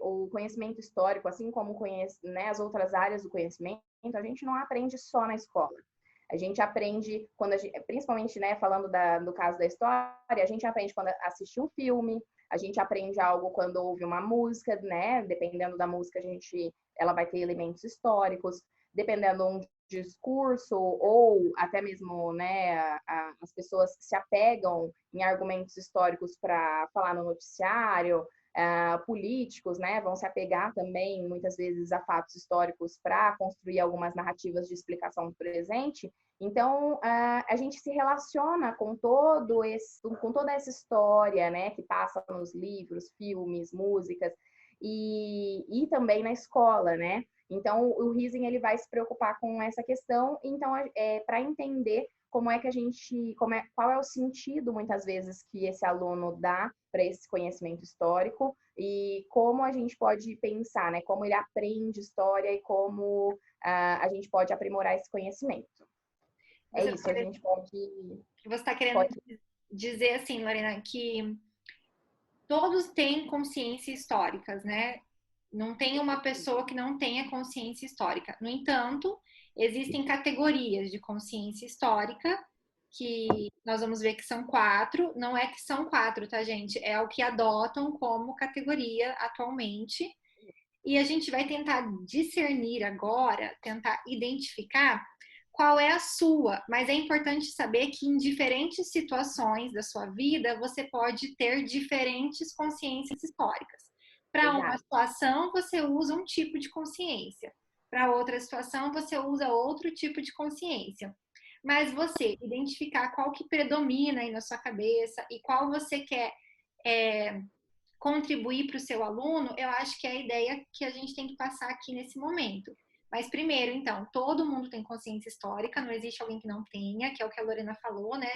O conhecimento histórico, assim como né, as outras áreas do conhecimento, a gente não aprende só na escola. A gente aprende, principalmente, né, falando do caso da história, a gente aprende quando assiste um filme, a gente aprende algo quando ouve uma música, né? Dependendo da música, ela vai ter elementos históricos. Dependendo de um discurso ou até mesmo, né, as pessoas se apegam em argumentos históricos para falar no noticiário, políticos, né, vão se apegar também muitas vezes a fatos históricos para construir algumas narrativas de explicação do presente. Então, a gente se relaciona com toda essa história, né, que passa nos livros, filmes, músicas e também na escola, né? Então, o Rising ele vai se preocupar com essa questão, então para entender como é que qual é o sentido muitas vezes que esse aluno dá para esse conhecimento histórico e como a gente pode pensar, né? Como ele aprende história e como a gente pode aprimorar esse conhecimento. A gente pode. Você está querendo dizer assim, Lorena, que todos têm consciência históricas, né? Não tem uma pessoa que não tenha consciência histórica. No entanto, existem categorias de consciência histórica que nós vamos ver que são 4. Não é que são 4, tá, gente? É o que adotam como categoria atualmente. E a gente vai tentar discernir agora, tentar identificar qual é a sua, mas é importante saber que em diferentes situações da sua vida você pode ter diferentes consciências históricas. Para uma situação, você usa um tipo de consciência, para outra situação, você usa outro tipo de consciência. Mas você identificar qual que predomina aí na sua cabeça e qual você quer contribuir para o seu aluno, eu acho que é a ideia que a gente tem que passar aqui nesse momento. Mas primeiro, então, todo mundo tem consciência histórica, não existe alguém que não tenha, que é o que a Lorena falou, né?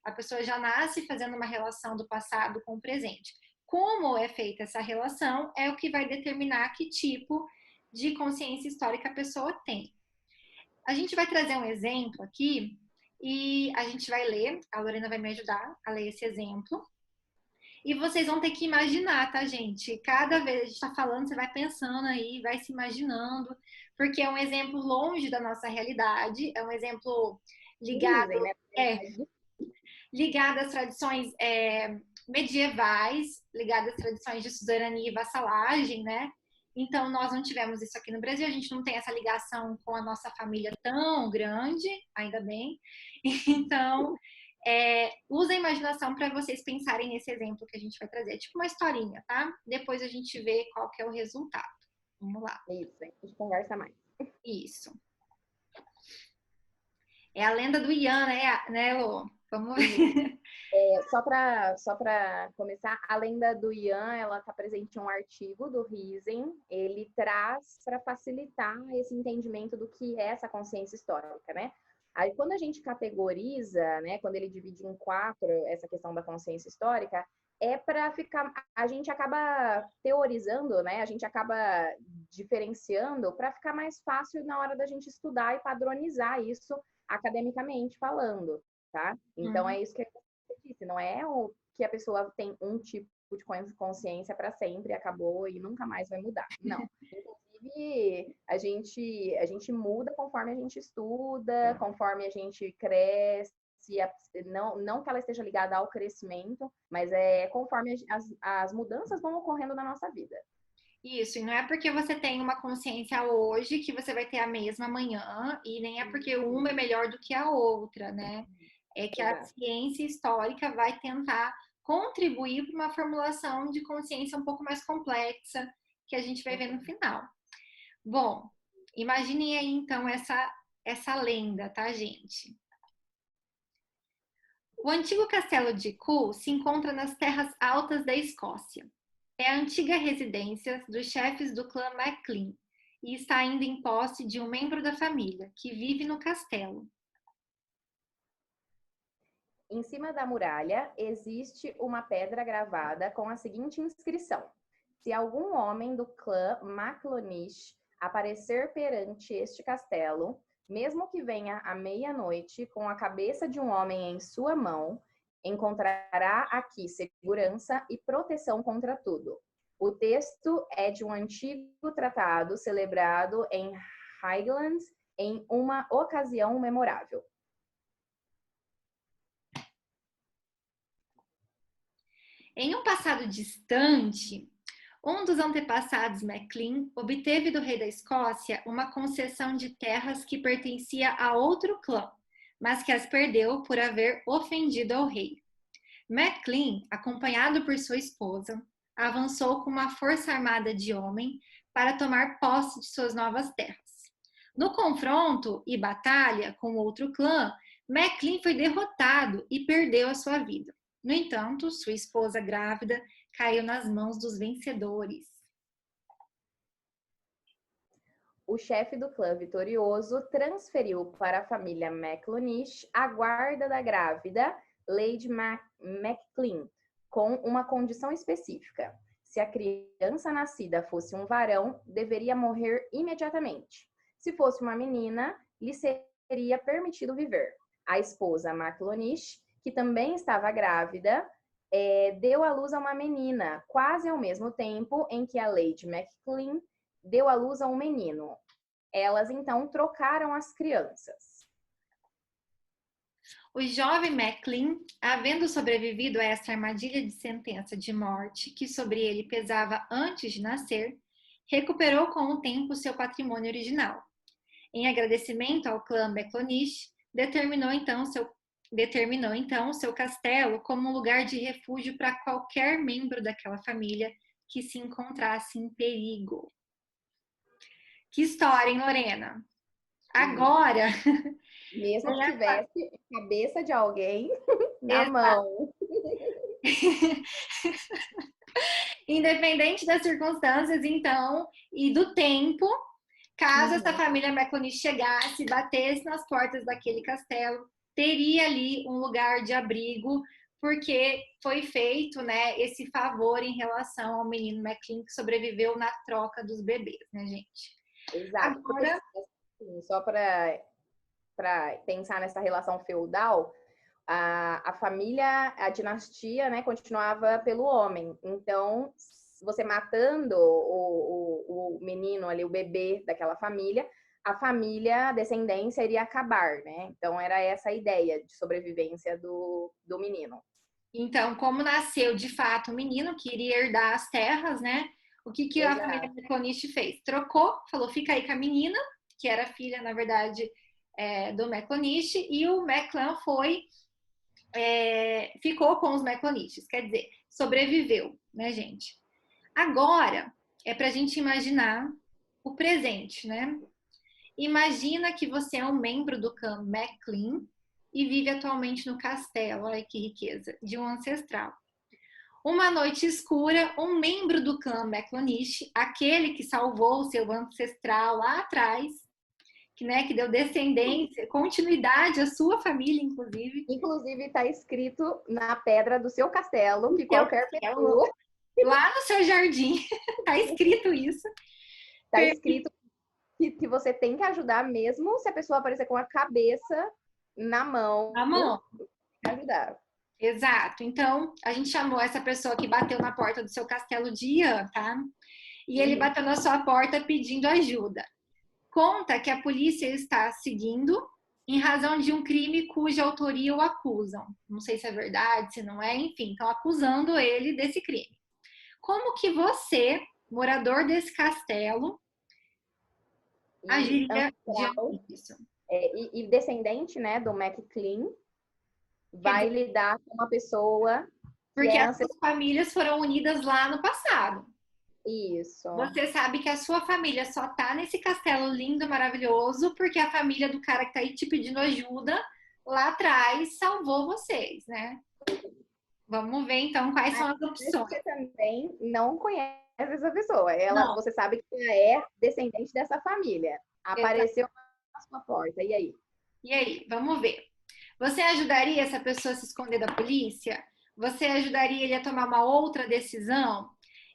A pessoa já nasce fazendo uma relação do passado com o presente. Como é feita essa relação é o que vai determinar que tipo de consciência histórica a pessoa tem. A gente vai trazer um exemplo aqui e a gente vai ler, a Lorena vai me ajudar a ler esse exemplo. E vocês vão ter que imaginar, tá, gente? Cada vez a gente tá falando, você vai pensando aí, vai se imaginando, porque é um exemplo longe da nossa realidade, é um exemplo ligado, Dizem, né? é, ligado às tradições medievais, ligado às tradições de suzerania e vassalagem, né? Então, nós não tivemos isso aqui no Brasil, a gente não tem essa ligação com a nossa família tão grande, ainda bem. Então, usa a imaginação para vocês pensarem nesse exemplo que a gente vai trazer. É tipo uma historinha, tá? Depois a gente vê qual que é o resultado. Vamos lá. Isso, a gente conversa mais. Isso. É a lenda do Ian, né, Lô? Vamos ver. Só para começar, a lenda do Ian, ela está presente em um artigo do Riesen. Ele traz para facilitar esse entendimento do que é essa consciência histórica, né? Aí, quando a gente categoriza, né, quando ele divide em 4 essa questão da consciência histórica, é para ficar, a gente acaba teorizando, né? A gente acaba diferenciando para ficar mais fácil na hora da gente estudar e padronizar isso academicamente falando, tá? Então é isso que você disse, não é o que a pessoa tem um tipo de consciência para sempre, acabou e nunca mais vai mudar. Não. Inclusive, a gente muda conforme a gente estuda, conforme a gente cresce, não que ela esteja ligada ao crescimento, mas é conforme as mudanças vão ocorrendo na nossa vida. Isso, e não é porque você tem uma consciência hoje que você vai ter a mesma amanhã, e nem é porque uma é melhor do que a outra, né? É que a ciência histórica vai tentar contribuir para uma formulação de consciência um pouco mais complexa, que a gente vai ver no final. Bom, imaginem aí então essa lenda, tá, gente? O antigo castelo de Ku se encontra nas terras altas da Escócia. É a antiga residência dos chefes do clã MacLean e está ainda em posse de um membro da família, que vive no castelo. Em cima da muralha existe uma pedra gravada com a seguinte inscrição: se algum homem do clã MacLonish aparecer perante este castelo, mesmo que venha à meia-noite com a cabeça de um homem em sua mão, encontrará aqui segurança e proteção contra tudo. O texto é de um antigo tratado celebrado em Highlands em uma ocasião memorável. Em um passado distante, um dos antepassados MacLean obteve do rei da Escócia uma concessão de terras que pertencia a outro clã, mas que as perdeu por haver ofendido ao rei. MacLean, acompanhado por sua esposa, avançou com uma força armada de homem para tomar posse de suas novas terras. No confronto e batalha com outro clã, MacLean foi derrotado e perdeu a sua vida. No entanto, sua esposa grávida caiu nas mãos dos vencedores. O chefe do clã vitorioso transferiu para a família MacLonish a guarda da grávida Lady MacLean, com uma condição específica. Se a criança nascida fosse um varão, deveria morrer imediatamente. Se fosse uma menina, lhe seria permitido viver. A esposa MacLonish, que também estava grávida, deu à luz a uma menina, quase ao mesmo tempo em que a Lady MacLean deu à luz a um menino. Elas, então, trocaram as crianças. O jovem MacLean, havendo sobrevivido a essa armadilha de sentença de morte que sobre ele pesava antes de nascer, recuperou com o tempo seu patrimônio original. Em agradecimento ao clã MacLonish, determinou então seu castelo como um lugar de refúgio para qualquer membro daquela família que se encontrasse em perigo. Que história, hein, Lorena? Agora... Mesmo que tivesse a cabeça de alguém na mão. Independente das circunstâncias, então, e do tempo, Caso essa família McConish chegasse, batesse nas portas daquele castelo, teria ali um lugar de abrigo, porque foi feito, né, esse favor em relação ao menino McClean que sobreviveu na troca dos bebês, né, gente? Exato. Agora, Assim, só para pensar nessa relação feudal, a família, a dinastia, né, continuava pelo homem. Então, você matando o menino ali, o bebê daquela família, a família, a descendência iria acabar, né? Então, era essa a ideia de sobrevivência do menino. então, como nasceu de fato o menino que iria herdar as terras, né? O que a família Exato. McConish fez? Trocou, falou, fica aí com a menina, que era filha, na verdade, do McConish, e o McClellan ficou com os McConishes, quer dizer, sobreviveu, né, gente? Agora, é pra gente imaginar o presente, né? Imagina que você é um membro do clã McClean e vive atualmente no castelo, olha que riqueza, de um ancestral. Uma noite escura, um membro do clã McClanish, aquele que salvou o seu ancestral lá atrás, que deu descendência, continuidade à sua família, inclusive. Inclusive, está escrito na pedra do seu castelo que qualquer pessoa. Lá no seu jardim, está escrito isso. Está escrito que você tem que ajudar, mesmo se a pessoa aparecer com a cabeça na mão. Na mão. Ajudar. Exato. Então, a gente chamou essa pessoa que bateu na porta do seu castelo de Ian, tá? E ele bateu na sua porta pedindo ajuda. Conta que a polícia está seguindo em razão de um crime cuja autoria o acusam. Não sei se é verdade, se não é, enfim, estão acusando ele desse crime. Como que você, morador desse castelo, agiria diante disso? E descendente, né, do McClean, vai lidar com uma pessoa... Porque as suas famílias foram unidas lá no passado. Isso. Você sabe que a sua família só tá nesse castelo lindo, maravilhoso, porque a família do cara que tá aí te pedindo ajuda lá atrás salvou vocês, né? Vamos ver então quais são as opções. Você também não conhece essa pessoa. Você sabe que ela é descendente dessa família. Apareceu na sua porta. E aí? E aí? Vamos ver. Você ajudaria essa pessoa a se esconder da polícia? Você ajudaria ele a tomar uma outra decisão?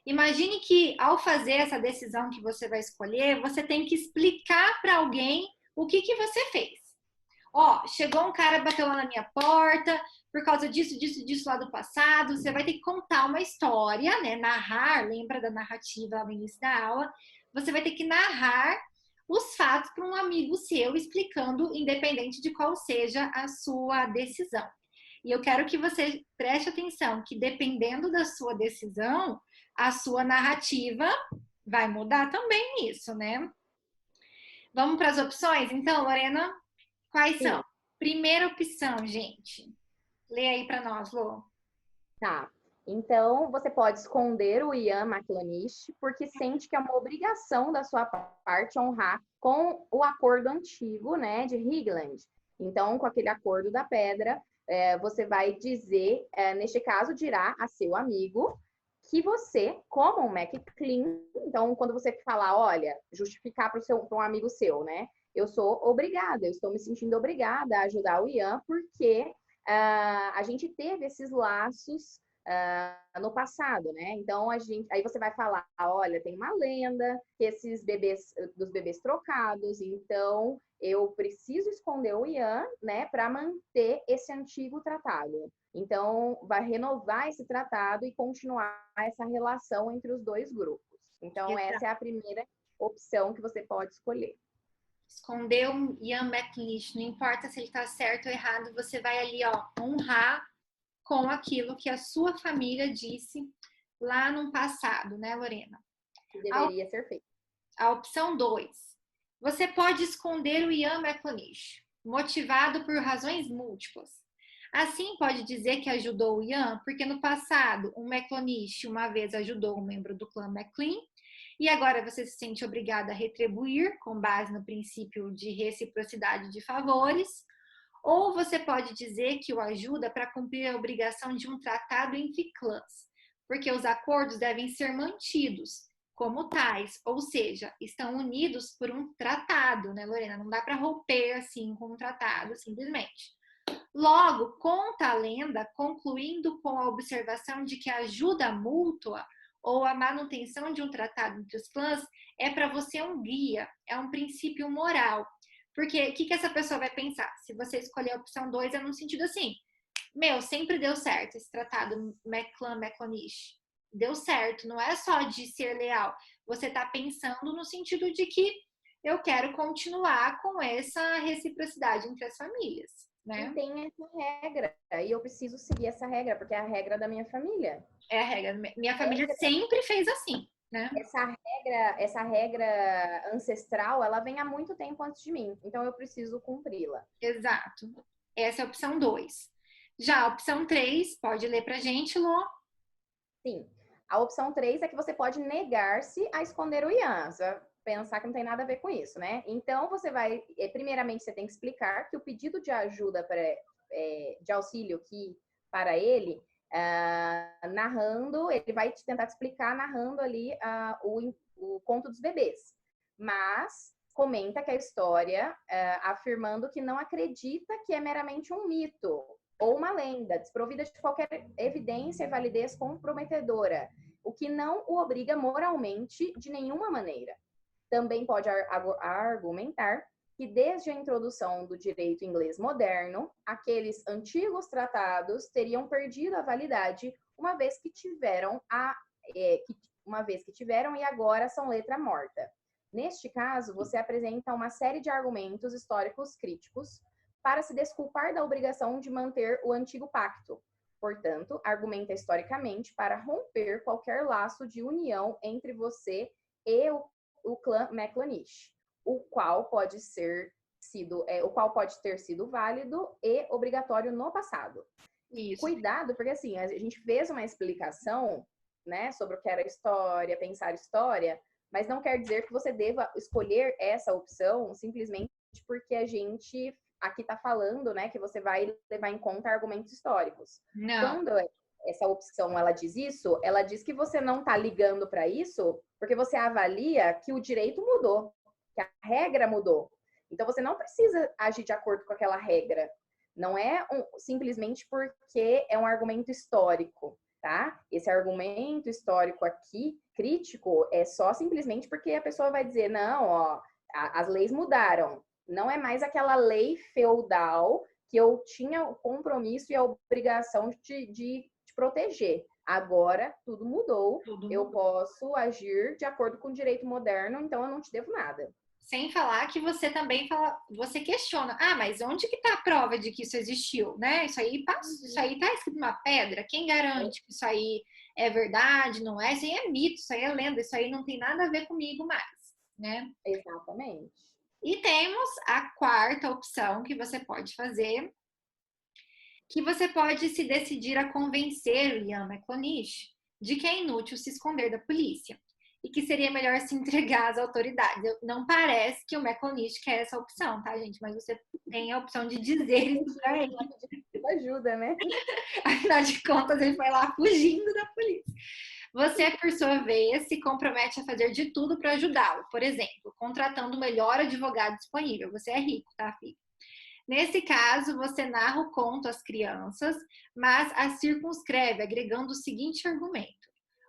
Imagine que ao fazer essa decisão que você vai escolher, você tem que explicar para alguém o que você fez. Ó, chegou um cara, bateu lá na minha porta, por causa disso, disso, disso lá do passado. Você vai ter que contar uma história, né? Narrar, lembra da narrativa lá no início da aula? Você vai ter que narrar os fatos para um amigo seu, explicando, independente de qual seja a sua decisão. E eu quero que você preste atenção que dependendo da sua decisão, a sua narrativa vai mudar também nisso, né? Vamos para as opções? Então, Lorena, quais são? Primeira opção, gente. Lê aí para nós, Lô. Tá. Então, você pode esconder o Ian McClanish porque sente que é uma obrigação da sua parte honrar com o acordo antigo, né, de Higland. Então, com aquele acordo da pedra, você vai dizer, neste caso, dirá a seu amigo que você, como um McClean, então, quando você falar, olha, justificar para um amigo seu, né, eu sou obrigada, eu estou me sentindo obrigada a ajudar o Ian porque a gente teve esses laços no passado, né? Então aí você vai falar, olha, tem uma lenda que dos bebês trocados, então eu preciso esconder o Ian, né, para manter esse antigo tratado. Então vai renovar esse tratado e continuar essa relação entre os dois grupos. Então essa é a primeira opção que você pode escolher. Esconder o Ian McNish, não importa se ele está certo ou errado, você vai ali, ó, honrar com aquilo que a sua família disse lá no passado, né, Lorena? Que deveria ser feito. A opção 2. Você pode esconder o Ian McConish, motivado por razões múltiplas. Assim, pode dizer que ajudou o Ian, porque no passado, um McConish uma vez ajudou um membro do clã McLean, e agora você se sente obrigado a retribuir, com base no princípio de reciprocidade de favores. Ou você pode dizer que o ajuda para cumprir a obrigação de um tratado entre clãs, porque os acordos devem ser mantidos, como tais, ou seja, estão unidos por um tratado, né, Lorena? Não dá para romper assim com um tratado, simplesmente. Logo, conta a lenda, concluindo com a observação de que a ajuda mútua ou a manutenção de um tratado entre os clãs é para você um guia, é um princípio moral. Porque o que essa pessoa vai pensar? Se você escolher a opção 2, é no sentido assim, meu, sempre deu certo esse tratado clã-Mecconish. Deu certo, não é só de ser leal. Você está pensando no sentido de que eu quero continuar com essa reciprocidade entre as famílias, né? E tem essa regra, e eu preciso seguir essa regra, porque é a regra da minha família. É a regra. Minha família sempre fez assim, né? Essa regra ancestral, ela vem há muito tempo antes de mim, então eu preciso cumpri-la. Exato. Essa é a opção 2. Já a opção 3, pode ler pra gente, Lô? Sim. A opção 3 é que você pode negar-se a esconder o Ian. Você vai pensar que não tem nada a ver com isso, né? Então, você vai... Primeiramente, você tem que explicar que o pedido de ajuda de auxílio para ele, narrando, ele vai tentar te explicar narrando ali o conto dos bebês. Mas comenta que a história, afirmando que não acredita que é meramente um mito ou uma lenda, desprovida de qualquer evidência e validez comprometedora, o que não o obriga moralmente de nenhuma maneira. Também pode argumentar que desde a introdução do direito inglês moderno, aqueles antigos tratados teriam perdido a validade uma vez que tiveram e agora são letra morta. Neste caso, você apresenta uma série de argumentos históricos críticos para se desculpar da obrigação de manter o antigo pacto. Portanto, argumenta historicamente para romper qualquer laço de união entre você e o clã Mecclonish, o qual pode ter sido válido e obrigatório no passado. Isso. Cuidado, porque assim, a gente fez uma explicação, né, sobre o que era história, pensar história, mas não quer dizer que você deva escolher essa opção simplesmente porque a gente aqui está falando, né, que você vai levar em conta argumentos históricos. Não. Quando essa opção ela diz isso, ela diz que você não está ligando para isso porque você avalia que o direito mudou, que a regra mudou. Então você não precisa agir de acordo com aquela regra. Não é simplesmente porque é um argumento histórico, tá? Esse argumento histórico aqui, crítico, é só simplesmente porque a pessoa vai dizer, não, ó, as leis mudaram. Não é mais aquela lei feudal que eu tinha o compromisso e a obrigação de proteger. Agora, tudo mudou. Eu posso agir de acordo com o direito moderno, então eu não te devo nada. Sem falar que você também você questiona, mas onde que está a prova de que isso existiu, né? Isso aí tá escrito numa pedra, quem garante que isso aí é verdade, não é? Isso aí é mito, isso aí é lenda, isso aí não tem nada a ver comigo mais, né? Exatamente. E temos a quarta opção que você pode fazer, que você pode se decidir a convencer o Ian Mecclonish de que é inútil se esconder da polícia e que seria melhor se entregar às autoridades. Não parece que o Mecclonish quer essa opção, tá, gente? Mas você tem a opção de dizer isso pra ele. Ajuda, né? Afinal de contas, ele foi lá fugindo da polícia. Você, por sua vez, se compromete a fazer de tudo para ajudá-lo. Por exemplo, contratando o melhor advogado disponível. Você é rico, tá, filho? Nesse caso, você narra o conto às crianças, mas a circunscreve, agregando o seguinte argumento.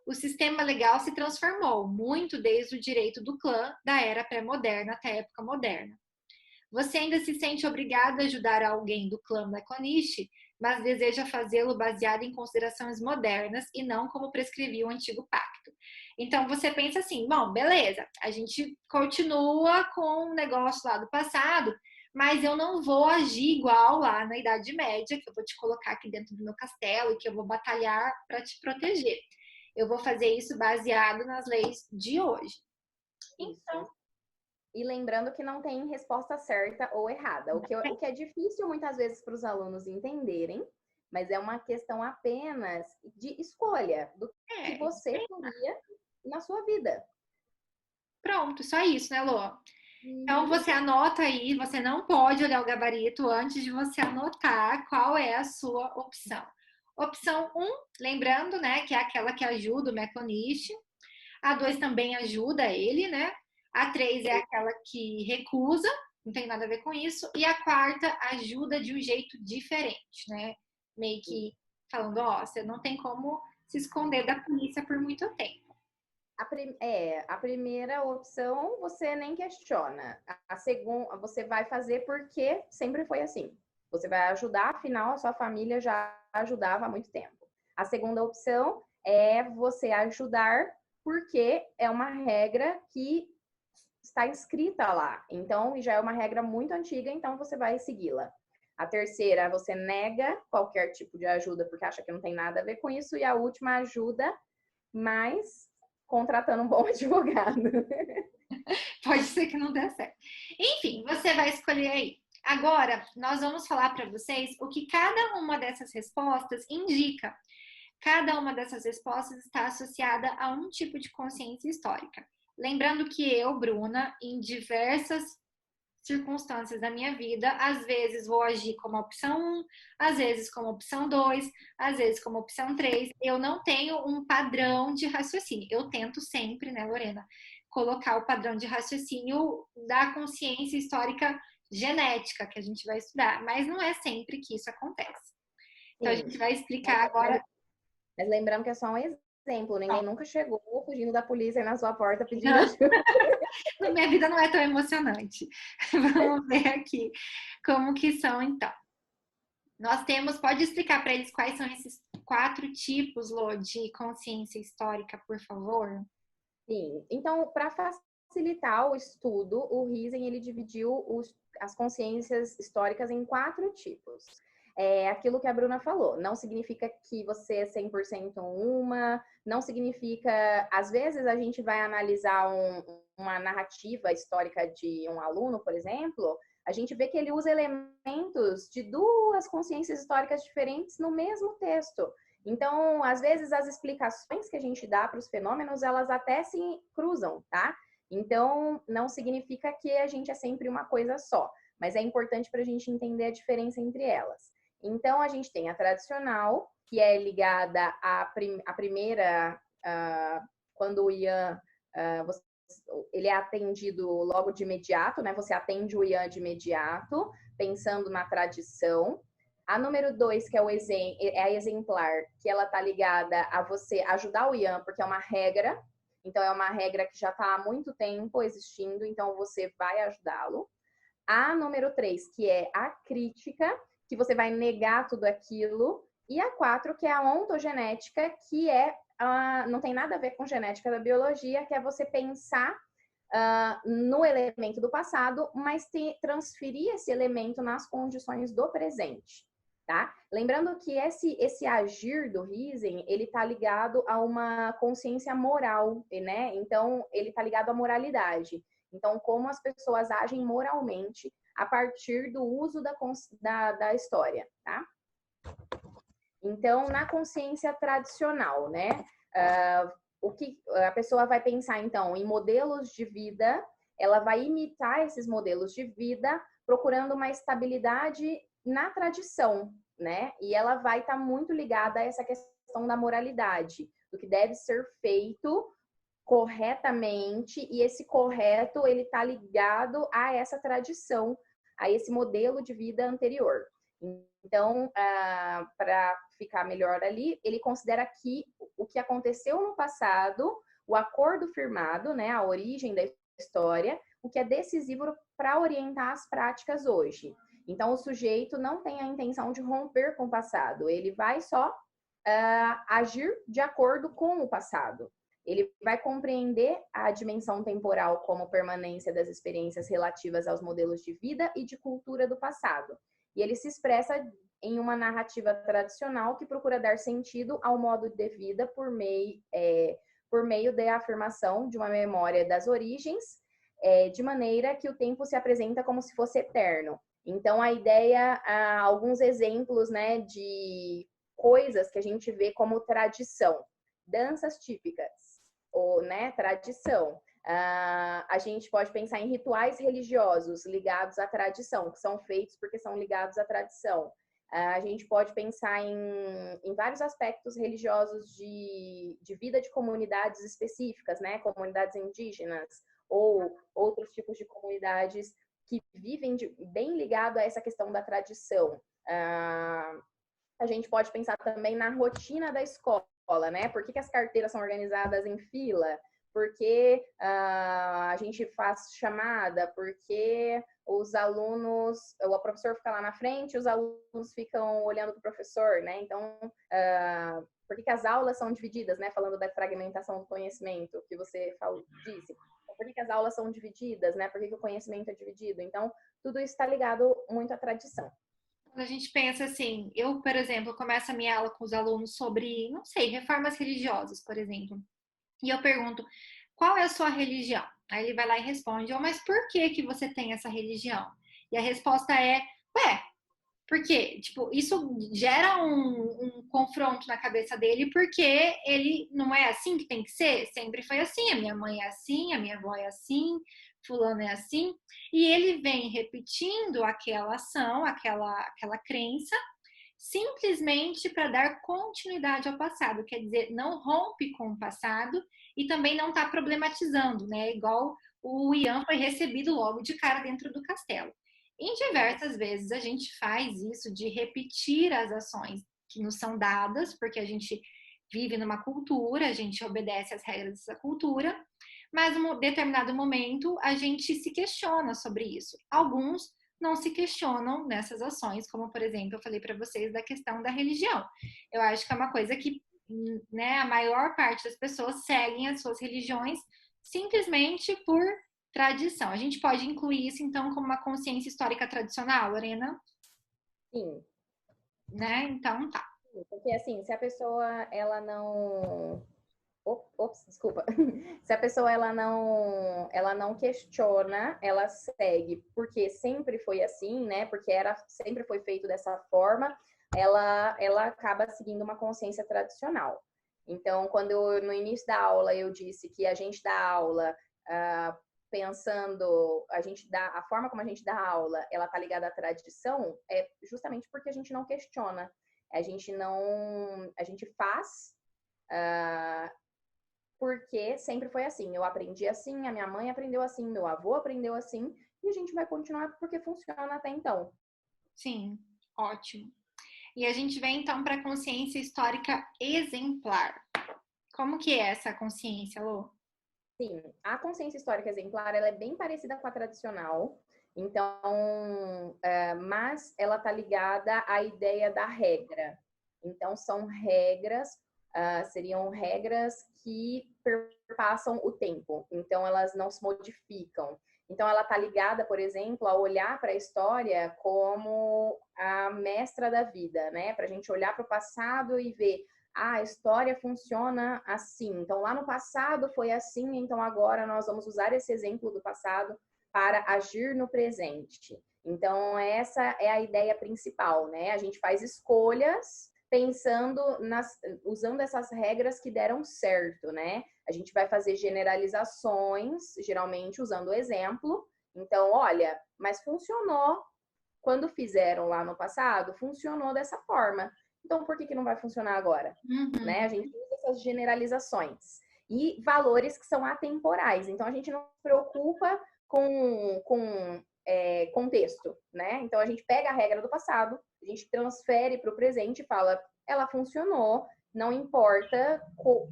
O sistema legal se transformou muito desde o direito do clã, da era pré-moderna até a época moderna. Você ainda se sente obrigado a ajudar alguém do clã Mecclonish, mas deseja fazê-lo baseado em considerações modernas e não como prescrevia o antigo pacto. Então você pensa assim, bom, beleza, a gente continua com o negócio lá do passado, mas eu não vou agir igual lá na Idade Média, que eu vou te colocar aqui dentro do meu castelo e que eu vou batalhar para te proteger. Eu vou fazer isso baseado nas leis de hoje. Então, e lembrando que não tem resposta certa ou errada. O que é difícil muitas vezes para os alunos entenderem, mas é uma questão apenas de escolha do que você faria na sua vida. Pronto, só isso, né, Lô? Então você anota aí, você não pode olhar o gabarito antes de você anotar qual é a sua opção. Opção 1, lembrando, né, que é aquela que ajuda o Mecclonish. A 2 também ajuda ele, né? A 3 é aquela que recusa, não tem nada a ver com isso. E a quarta ajuda de um jeito diferente, né? Meio que falando, ó, você não tem como se esconder da polícia por muito tempo. A primeira opção você nem questiona. A segunda, você vai fazer porque sempre foi assim. Você vai ajudar, afinal, a sua família já ajudava há muito tempo. A segunda opção é você ajudar porque é uma regra que está escrita lá. Então, já é uma regra muito antiga, então você vai segui-la. A terceira, você nega qualquer tipo de ajuda porque acha que não tem nada a ver com isso. E a última, ajuda, mas contratando um bom advogado. Pode ser que não dê certo. Enfim, você vai escolher aí. Agora, nós vamos falar para vocês o que cada uma dessas respostas indica. Cada uma dessas respostas está associada a um tipo de consciência histórica. Lembrando que eu, Bruna, em diversas circunstâncias da minha vida, às vezes vou agir como opção 1, às vezes como opção 2, às vezes como opção 3. Eu não tenho um padrão de raciocínio. Eu tento sempre, né, Lorena, colocar o padrão de raciocínio da consciência histórica genética que a gente vai estudar, mas não é sempre que isso acontece. Então, a gente vai explicar agora. Mas lembrando que é só um exemplo, ninguém nunca chegou fugindo da polícia na sua porta pedindo Não. ajuda. Minha vida não é tão emocionante. Vamos ver aqui como que são, então. Nós temos, pode explicar para eles quais são esses 4 tipos, Lô, de consciência histórica, por favor? Sim, então, para facilitar o estudo, o Riesen ele dividiu as consciências históricas em 4 tipos. É aquilo que a Bruna falou, não significa que você é 100% uma, não significa... Às vezes a gente vai analisar uma narrativa histórica de um aluno, por exemplo, a gente vê que ele usa elementos de 2 consciências históricas diferentes no mesmo texto. Então, às vezes, as explicações que a gente dá para os fenômenos, elas até se cruzam, tá? Então, não significa que a gente é sempre uma coisa só, mas é importante para a gente entender a diferença entre elas. Então, a gente tem a tradicional, que é ligada à primeira, quando o Ian, ele é atendido logo de imediato, né? Você atende o Ian de imediato, pensando na tradição. A número 2, que é a exemplar, que ela tá ligada a você ajudar o Ian, porque é uma regra. Então, é uma regra que já está há muito tempo existindo, então você vai ajudá-lo. A número 3, que é a crítica, que você vai negar tudo aquilo. E a 4, que é a ontogenética, que não tem nada a ver com genética da biologia, que é você pensar no elemento do passado, mas transferir esse elemento nas condições do presente. Tá? Lembrando que esse agir do Riesen, ele está ligado a uma consciência moral, né? Então, ele está ligado à moralidade. Então, como as pessoas agem moralmente a partir do uso da história, tá? Então, na consciência tradicional, né? O que a pessoa vai pensar, então, em modelos de vida, ela vai imitar esses modelos de vida, procurando uma estabilidade na tradição, né? E ela vai estar muito ligada a essa questão da moralidade, do que deve ser feito corretamente, e esse correto, ele está ligado a essa tradição, a esse modelo de vida anterior. Então, para ficar melhor ali, ele considera que o que aconteceu no passado, o acordo firmado, né, a origem da história, o que é decisivo para orientar as práticas hoje. Então, o sujeito não tem a intenção de romper com o passado, ele vai só agir de acordo com o passado. Ele vai compreender a dimensão temporal como permanência das experiências relativas aos modelos de vida e de cultura do passado. E ele se expressa em uma narrativa tradicional que procura dar sentido ao modo de vida por meio da afirmação de uma memória das origens, de maneira que o tempo se apresenta como se fosse eterno. Então, a ideia, alguns exemplos, né, de coisas que a gente vê como tradição. Danças típicas, ou, né, tradição. A gente pode pensar em rituais religiosos ligados à tradição, que são feitos porque são ligados à tradição. A gente pode pensar em vários aspectos religiosos de vida de comunidades específicas, né? Comunidades indígenas ou outros tipos de comunidades que vivem bem ligado a essa questão da tradição. A gente pode pensar também na rotina da escola, né? Por que as carteiras são organizadas em fila? Por que a gente faz chamada? Por que os alunos, o professor fica lá na frente, os alunos ficam olhando para o professor, né? Então, por que as aulas são divididas, né? Falando da fragmentação do conhecimento que você disse. Por que as aulas são divididas, né? Por que o conhecimento é dividido? Então, tudo isso está ligado muito à tradição. Quando a gente pensa assim, eu, por exemplo, começo a minha aula com os alunos sobre, não sei, reformas religiosas, por exemplo. E eu pergunto, qual é a sua religião? Aí ele vai lá e responde, oh, mas por que você tem essa religião? E a resposta é, ué, por quê? Tipo, isso gera um confronto na cabeça dele, porque ele não é assim que tem que ser, sempre foi assim, a minha mãe é assim, a minha avó é assim, fulano é assim, e ele vem repetindo aquela ação, aquela crença, simplesmente para dar continuidade ao passado, quer dizer, não rompe com o passado e também não está problematizando, né? Igual o Ian foi recebido logo de cara dentro do castelo. Em diversas vezes a gente faz isso de repetir as ações que nos são dadas, porque a gente vive numa cultura, a gente obedece às regras dessa cultura, mas em um determinado momento a gente se questiona sobre isso. Alguns não se questionam nessas ações, como, por exemplo, eu falei para vocês da questão da religião. Eu acho que é uma coisa que, né, a maior parte das pessoas seguem as suas religiões simplesmente por tradição. A gente pode incluir isso, então, como uma consciência histórica tradicional, Lorena? Sim. Né? Então, tá. Porque, assim, se a pessoa, ela não... Ops, desculpa. Se a pessoa ela não questiona, ela segue, porque sempre foi assim, né? Porque sempre foi feito dessa forma, ela acaba seguindo uma consciência tradicional. Então, no início da aula eu disse que a gente dá aula pensando, a forma como a gente dá aula, ela tá ligada à tradição, é justamente porque a gente não questiona. A gente faz porque sempre foi assim. Eu aprendi assim, a minha mãe aprendeu assim, meu avô aprendeu assim, e a gente vai continuar porque funciona até então. Sim, ótimo. E a gente vem então para a consciência histórica exemplar. Como que é essa consciência, Lô? Sim, a consciência histórica exemplar ela é bem parecida com a tradicional, então, mas ela está ligada à ideia da regra. Então, são regras, seriam regras que perpassam o tempo, então elas não se modificam. Então, ela está ligada, por exemplo, a olhar para a história como a mestra da vida, né? Para a gente olhar para o passado e ver, a história funciona assim. Então, lá no passado foi assim, então agora nós vamos usar esse exemplo do passado para agir no presente. Então, essa é a ideia principal, né? A gente faz escolhas pensando usando essas regras que deram certo, né? A gente vai fazer generalizações, geralmente usando o exemplo. Então, olha, mas funcionou quando fizeram lá no passado, funcionou dessa forma. Então, por que não vai funcionar agora? Uhum. Né? A gente usa essas generalizações. E valores que são atemporais. Então, a gente não se preocupa com contexto, né? Então, a gente pega a regra do passado, a gente transfere para o presente e fala, ela funcionou, não importa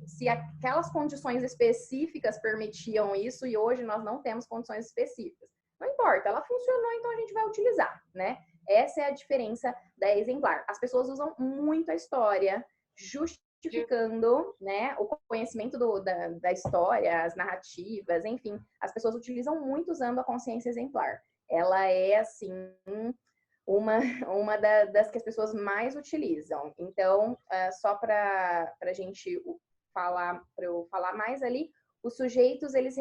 se aquelas condições específicas permitiam isso e hoje nós não temos condições específicas. Não importa, ela funcionou, então a gente vai utilizar, né? Essa é a diferença da exemplar. As pessoas usam muito a história, justificando, né, o conhecimento da história, as narrativas, enfim. As pessoas utilizam muito usando a consciência exemplar. Ela é, assim, uma das que as pessoas mais utilizam. Então, só para a gente falar, para eu falar mais ali, os sujeitos, eles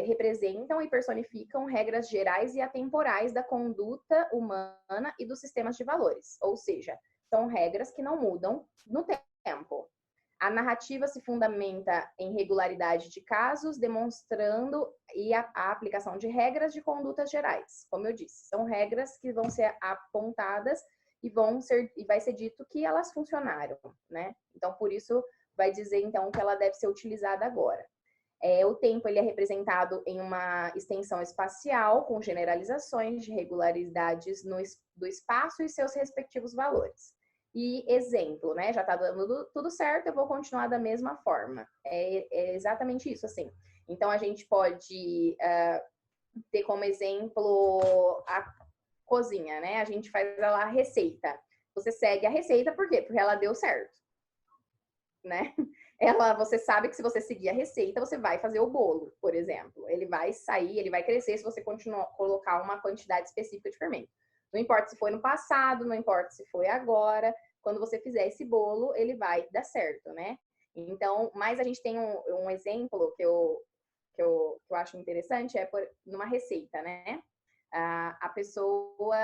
representam e personificam regras gerais e atemporais da conduta humana e dos sistemas de valores. Ou seja, são regras que não mudam no tempo. A narrativa se fundamenta em regularidade de casos, demonstrando a aplicação de regras de condutas gerais. Como eu disse, são regras que vão ser apontadas e vai ser dito que elas funcionaram, né? Então, por isso, vai dizer, então, que ela deve ser utilizada agora. O tempo ele é representado em uma extensão espacial com generalizações de regularidades do espaço e seus respectivos valores. E exemplo, né? Já está dando tudo certo, eu vou continuar da mesma forma. É exatamente isso, assim. Então, a gente pode ter como exemplo a cozinha, né? A gente faz lá a receita. Você segue a receita, por quê? Porque ela deu certo, né? Você sabe que se você seguir a receita, você vai fazer o bolo, por exemplo. Ele vai sair, ele vai crescer se você continuar colocar uma quantidade específica de fermento. Não importa se foi no passado, não importa se foi agora. Quando você fizer esse bolo, ele vai dar certo, né? Então, mas a gente tem um exemplo que eu acho interessante, numa receita, né? A pessoa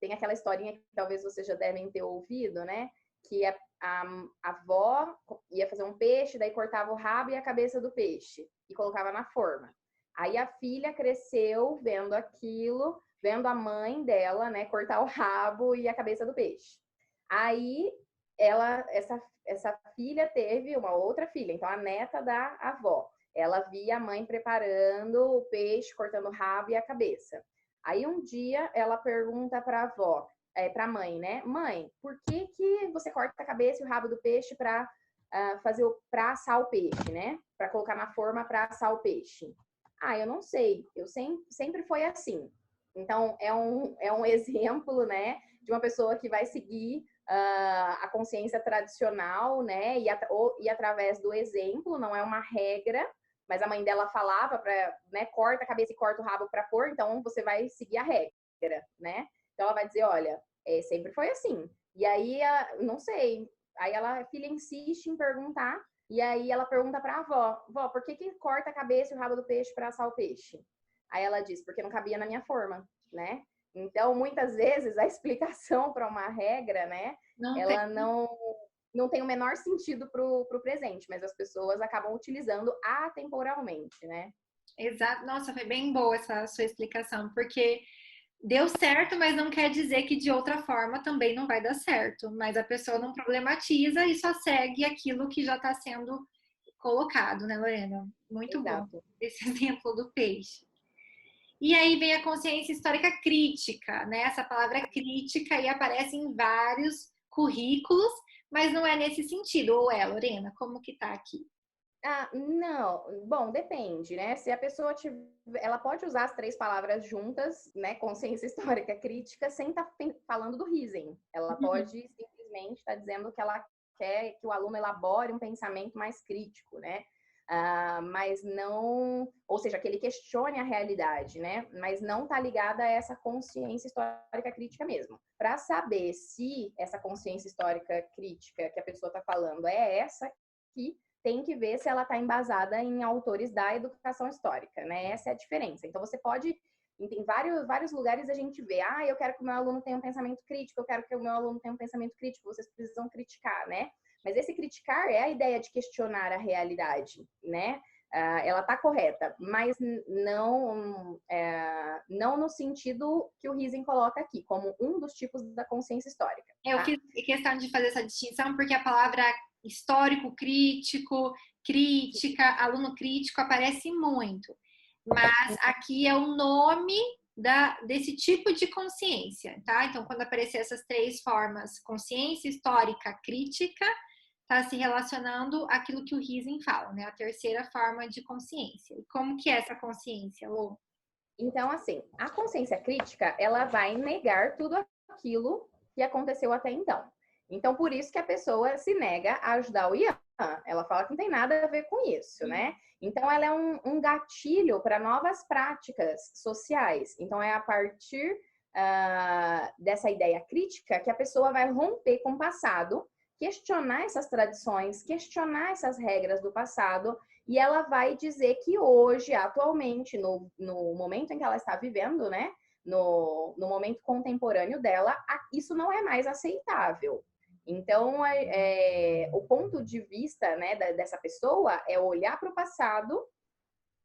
tem aquela historinha que talvez vocês já devem ter ouvido, né? Que a avó ia fazer um peixe, daí cortava o rabo e a cabeça do peixe e colocava na forma. Aí a filha cresceu vendo aquilo, vendo a mãe dela, né, cortar o rabo e a cabeça do peixe. Aí essa filha teve uma outra filha, então a neta da avó. Ela via a mãe preparando o peixe, cortando o rabo e a cabeça. Aí um dia ela pergunta para a avó, para a mãe, né? Mãe, por que você corta a cabeça e o rabo do peixe para para assar o peixe, né? Para colocar na forma para assar o peixe. Ah, eu não sei. Eu sempre foi assim. Então é um exemplo, né? De uma pessoa que vai seguir a consciência tradicional, né? E através do exemplo, não é uma regra, mas a mãe dela falava para, né? Corta a cabeça e corta o rabo para pôr, então você vai seguir a regra, né? Então ela vai dizer, olha, sempre foi assim. E aí, não sei. Aí a filha insiste em perguntar, e aí ela pergunta para a avó, vó, por que corta a cabeça e o rabo do peixe para assar o peixe? Aí ela diz, porque não cabia na minha forma, né? Então, muitas vezes, a explicação para uma regra, né, ela não tem o menor sentido para o presente, mas as pessoas acabam utilizando atemporalmente, né? Exato. Nossa, foi bem boa essa sua explicação, porque deu certo, mas não quer dizer que de outra forma também não vai dar certo. Mas a pessoa não problematiza e só segue aquilo que já está sendo colocado, né, Lorena? Muito bom Exato. esse exemplo do peixe. E aí vem a consciência histórica crítica, né? Essa palavra crítica aí aparece em vários currículos, mas não é nesse sentido, ou é, Lorena? Como que tá aqui? Não. Bom, depende, né? Se a pessoa tiver, ela pode usar as três palavras juntas, né? Consciência histórica crítica, sem estar falando do Riesen. Ela pode simplesmente estar dizendo que ela quer que o aluno elabore um pensamento mais crítico, né? Mas não, ou seja, que ele questione a realidade, né? Mas não está ligada a essa consciência histórica crítica mesmo. Para saber se essa consciência histórica crítica que a pessoa está falando é essa que tem que ver se ela está embasada em autores da educação histórica, né? Essa é a diferença. Então, você pode, em vários lugares a gente vê, eu quero que o meu aluno tenha um pensamento crítico, eu quero que o meu aluno tenha um pensamento crítico, vocês precisam criticar, né? Mas esse criticar é a ideia de questionar a realidade, né? Ela está correta, mas não no sentido que o Riesen coloca aqui, como um dos tipos da consciência histórica. Eu fiz questão de fazer essa distinção porque a palavra histórico crítico, crítica, aluno crítico aparece muito. Mas aqui é o nome desse tipo de consciência, tá? Então, quando aparecer essas três formas, consciência histórica crítica, está se relacionando àquilo que o Riesen fala, né? A terceira forma de consciência. E como que é essa consciência, Lu? Então, assim, a consciência crítica, ela vai negar tudo aquilo que aconteceu até então. Então, por isso que a pessoa se nega a ajudar o Ian. Ela fala que não tem nada a ver com isso, né? Então, ela é um gatilho para novas práticas sociais. Então, é a partir dessa ideia crítica que a pessoa vai romper com o passado, questionar essas tradições, questionar essas regras do passado, e ela vai dizer que hoje, atualmente, no momento em que ela está vivendo, né? No momento contemporâneo dela, isso não é mais aceitável. Então, o ponto de vista, né, dessa pessoa é olhar para o passado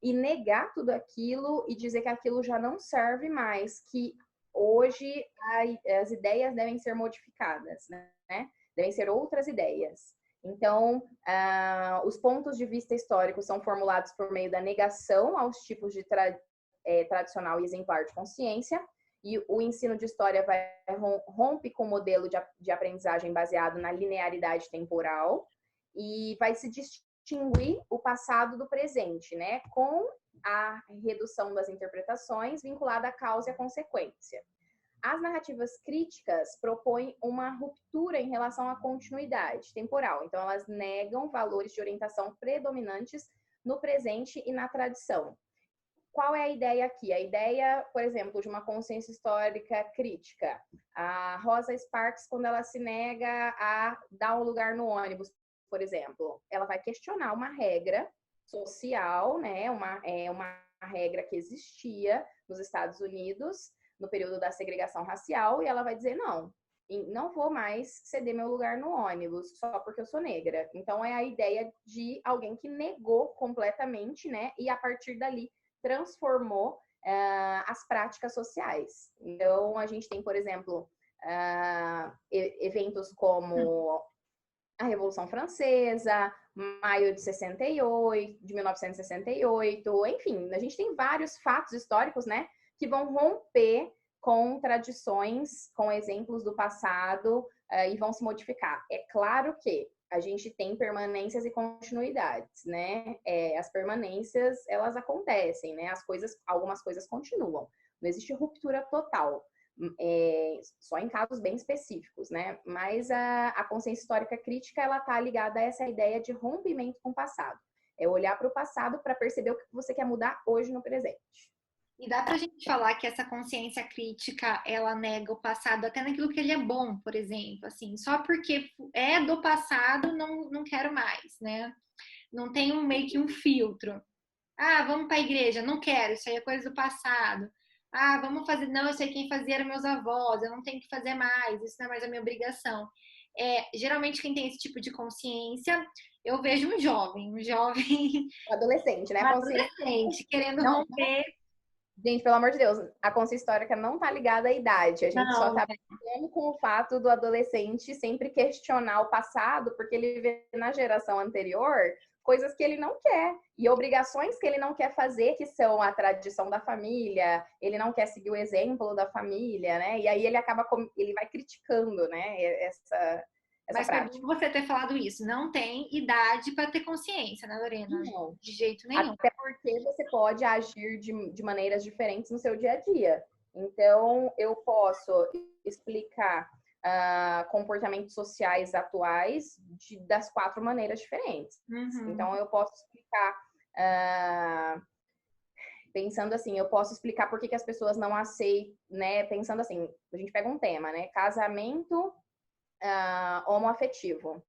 e negar tudo aquilo e dizer que aquilo já não serve mais, que hoje as ideias devem ser modificadas, né? Devem ser outras ideias. Então, os pontos de vista históricos são formulados por meio da negação aos tipos de tradicional e exemplar de consciência, e o ensino de história rompe com o modelo de aprendizagem baseado na linearidade temporal e vai se distinguir o passado do presente, né? Com a redução das interpretações vinculada à causa e à consequência. As narrativas críticas propõem uma ruptura em relação à continuidade temporal. Então, elas negam valores de orientação predominantes no presente e na tradição. Qual é a ideia aqui? A ideia, por exemplo, de uma consciência histórica crítica. A Rosa Sparks, quando ela se nega a dar um lugar no ônibus, por exemplo, ela vai questionar uma regra social, né? Uma regra que existia nos Estados Unidos no período da segregação racial, e ela vai dizer, não vou mais ceder meu lugar no ônibus só porque eu sou negra. Então, é a ideia de alguém que negou completamente, né? E a partir dali transformou as práticas sociais. Então, a gente tem, por exemplo, eventos como a Revolução Francesa, maio de 1968, enfim, a gente tem vários fatos históricos, né, que vão romper com tradições, com exemplos do passado e vão se modificar. É claro que a gente tem permanências e continuidades, né? As permanências, elas acontecem, né? Algumas coisas continuam. Não existe ruptura total. Só em casos bem específicos, né? Mas a consciência histórica crítica, ela tá ligada a essa ideia de rompimento com o passado. É olhar para o passado para perceber o que você quer mudar hoje no presente. E dá pra gente falar que essa consciência crítica, ela nega o passado até naquilo que ele é bom, por exemplo, assim, só porque é do passado, não quero mais, né? Não tem meio que um filtro. Ah, vamos para a igreja, não quero, isso aí é coisa do passado. Ah, vamos fazer, não, isso aí quem fazia eram meus avós, eu não tenho que fazer mais, isso não é mais a minha obrigação. Geralmente quem tem esse tipo de consciência, eu vejo um jovem, Adolescente, né? um adolescente querendo não, romper. gente, pelo amor de Deus, a consciência histórica não está ligada à idade. A gente só está brincando com o fato do adolescente sempre questionar o passado, porque ele vê na geração anterior coisas que ele não quer e obrigações que ele não quer fazer, que são a tradição da família, ele não quer seguir o exemplo da família, né? E aí ele vai criticando, né, essa Mas prática. foi bom você ter falado isso. Não tem idade para ter consciência, né, Lorena? Não. De jeito nenhum. Até porque você pode agir de maneiras diferentes no seu dia a dia. Então, eu posso explicar comportamentos sociais atuais das 4 maneiras diferentes. Uhum. Então, eu posso explicar, pensando assim, eu posso explicar por que as pessoas não aceitam, né? Pensando assim, a gente pega um tema, né? Casamento homoafetivo,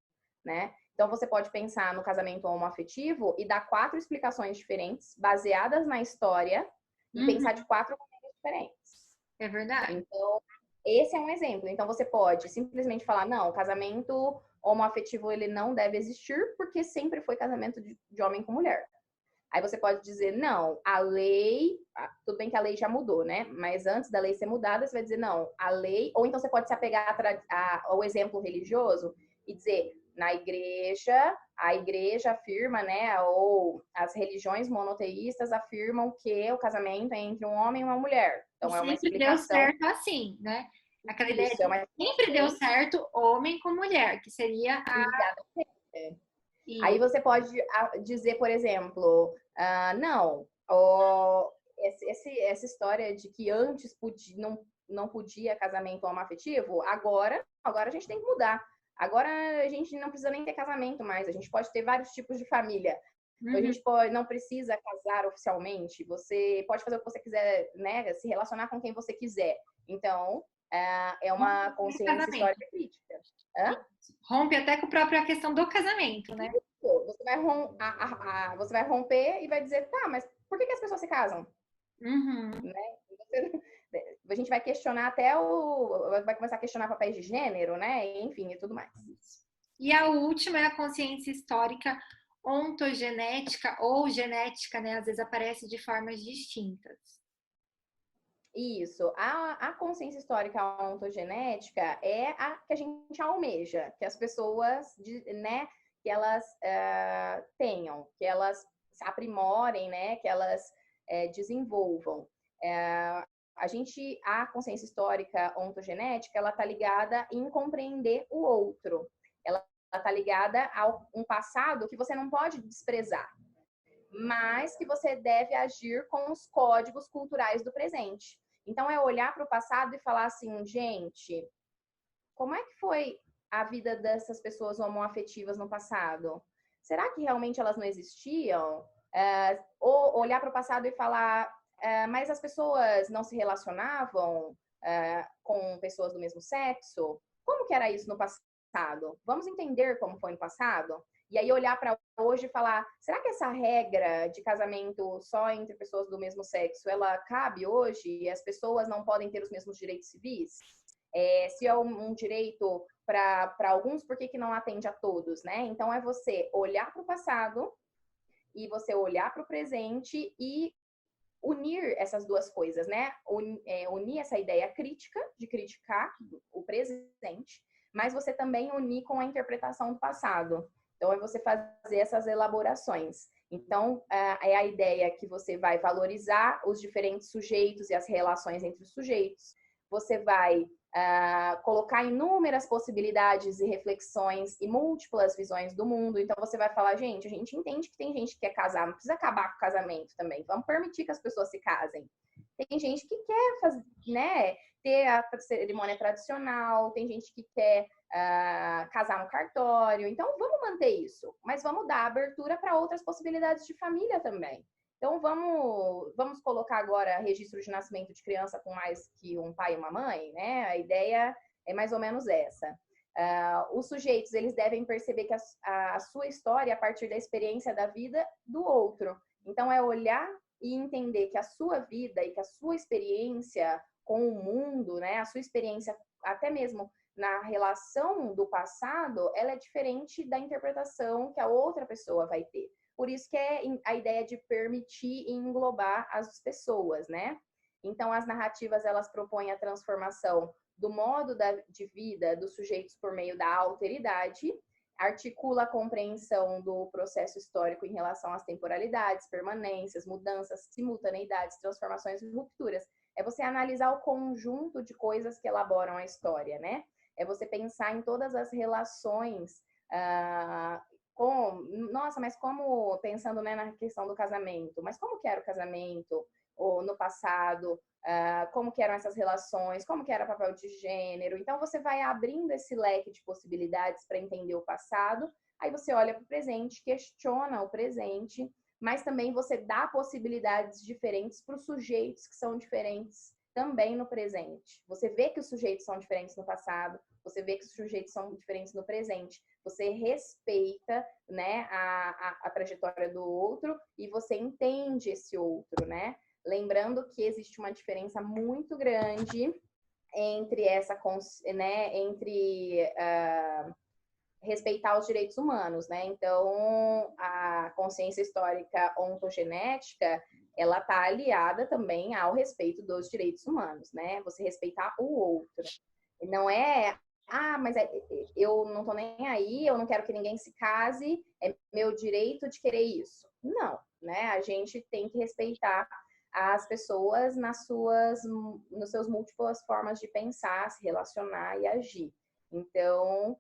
né? Então, você pode pensar no casamento homoafetivo e dar 4 explicações diferentes, baseadas na história, e pensar de 4 maneiras diferentes. É verdade. Então, esse é um exemplo. Então, você pode simplesmente falar, não, o casamento homoafetivo, ele não deve existir, porque sempre foi casamento de homem com mulher. Aí você pode dizer, não, a lei, tudo bem que a lei já mudou, né? Mas antes da lei ser mudada, você vai dizer, não, a lei, ou então você pode se apegar ao exemplo religioso e dizer, na igreja, a igreja afirma, né, ou as religiões monoteístas afirmam que o casamento é entre um homem e uma mulher. Então, é uma explicação. Sempre deu certo assim, né? Aquela ideia de sempre deu certo homem com mulher, que seria a... Aí você pode dizer, por exemplo, não, essa história de que antes não podia casamento homoafetivo, agora a gente tem que mudar. Agora a gente não precisa nem ter casamento mais, a gente pode ter vários tipos de família. Então, a gente não precisa casar oficialmente, você pode fazer o que você quiser, né? Se relacionar com quem você quiser. Então, é uma consciência histórica crítica. Rompe até com a própria questão do casamento, né? Você vai romper e vai dizer, tá, mas por que as pessoas se casam? Né? A gente vai questionar vai começar a questionar papéis de gênero, né? Enfim, e tudo mais. E a última é a consciência histórica ontogenética ou genética, né? Às vezes aparece de formas distintas. Isso. A consciência histórica ontogenética é a que a gente almeja, que as pessoas, né, que elas tenham, que elas se aprimorem, né, que elas desenvolvam. A consciência histórica ontogenética, ela está ligada em compreender o outro. Ela está ligada a um passado que você não pode desprezar, mas que você deve agir com os códigos culturais do presente. Então, é olhar para o passado e falar assim, gente, como é que foi a vida dessas pessoas homoafetivas no passado? Será que realmente elas não existiam? Ou olhar para o passado e falar, mas as pessoas não se relacionavam com pessoas do mesmo sexo? Como que era isso no passado? Vamos entender como foi no passado? E aí olhar para hoje e falar, será que essa regra de casamento só entre pessoas do mesmo sexo, ela cabe hoje? E as pessoas não podem ter os mesmos direitos civis? Se é um direito para alguns, por que, que não atende a todos, né? Então é você olhar para o passado e você olhar para o presente e unir essas duas coisas, né? Unir essa ideia crítica, de criticar o presente, mas você também unir com a interpretação do passado. Então, é você fazer essas elaborações. Então, é a ideia que você vai valorizar os diferentes sujeitos e as relações entre os sujeitos. Você vai colocar inúmeras possibilidades e reflexões e múltiplas visões do mundo. Então, você vai falar, gente, a gente entende que tem gente que quer casar, não precisa acabar com o casamento também. Vamos permitir que as pessoas se casem. Tem gente que quer fazer, né, ter a cerimônia tradicional, tem gente que quer casar no cartório. Então, vamos manter isso, mas vamos dar abertura para outras possibilidades de família também. Então, vamos colocar agora registro de nascimento de criança com mais que um pai e uma mãe, né? A ideia é mais ou menos essa. Os sujeitos, eles devem perceber que a sua história é a partir da experiência da vida do outro. Então, é olhar e entender que a sua vida e que a sua experiência com o mundo, né? A sua experiência até mesmo na relação do passado, ela é diferente da interpretação que a outra pessoa vai ter. Por isso que é a ideia de permitir e englobar as pessoas, né? Então, as narrativas, elas propõem a transformação do modo de vida dos sujeitos por meio da alteridade, articula a compreensão do processo histórico em relação às temporalidades, permanências, mudanças, simultaneidades, transformações e rupturas. É você analisar o conjunto de coisas que elaboram a história, né? É você pensar em todas as relações nossa, mas como, pensando, né, na questão do casamento, mas como que era o casamento ou no passado, como que eram essas relações, como que era o papel de gênero. Então, você vai abrindo esse leque de possibilidades para entender o passado, aí você olha para o presente, questiona o presente, mas também você dá possibilidades diferentes para os sujeitos que são diferentes também no presente. Você vê que os sujeitos são diferentes no passado, você vê que os sujeitos são diferentes no presente. Você respeita, né, a trajetória do outro e você entende esse outro, né? Lembrando que existe uma diferença muito grande entre respeitar os direitos humanos, né? Então, a consciência histórica ontogenética, ela está aliada também ao respeito dos direitos humanos, né? Você respeitar o outro. Não é, mas eu não tô nem aí, eu não quero que ninguém se case, é meu direito de querer isso. Não, né? A gente tem que respeitar as pessoas nos seus múltiplas formas de pensar, se relacionar e agir. Então,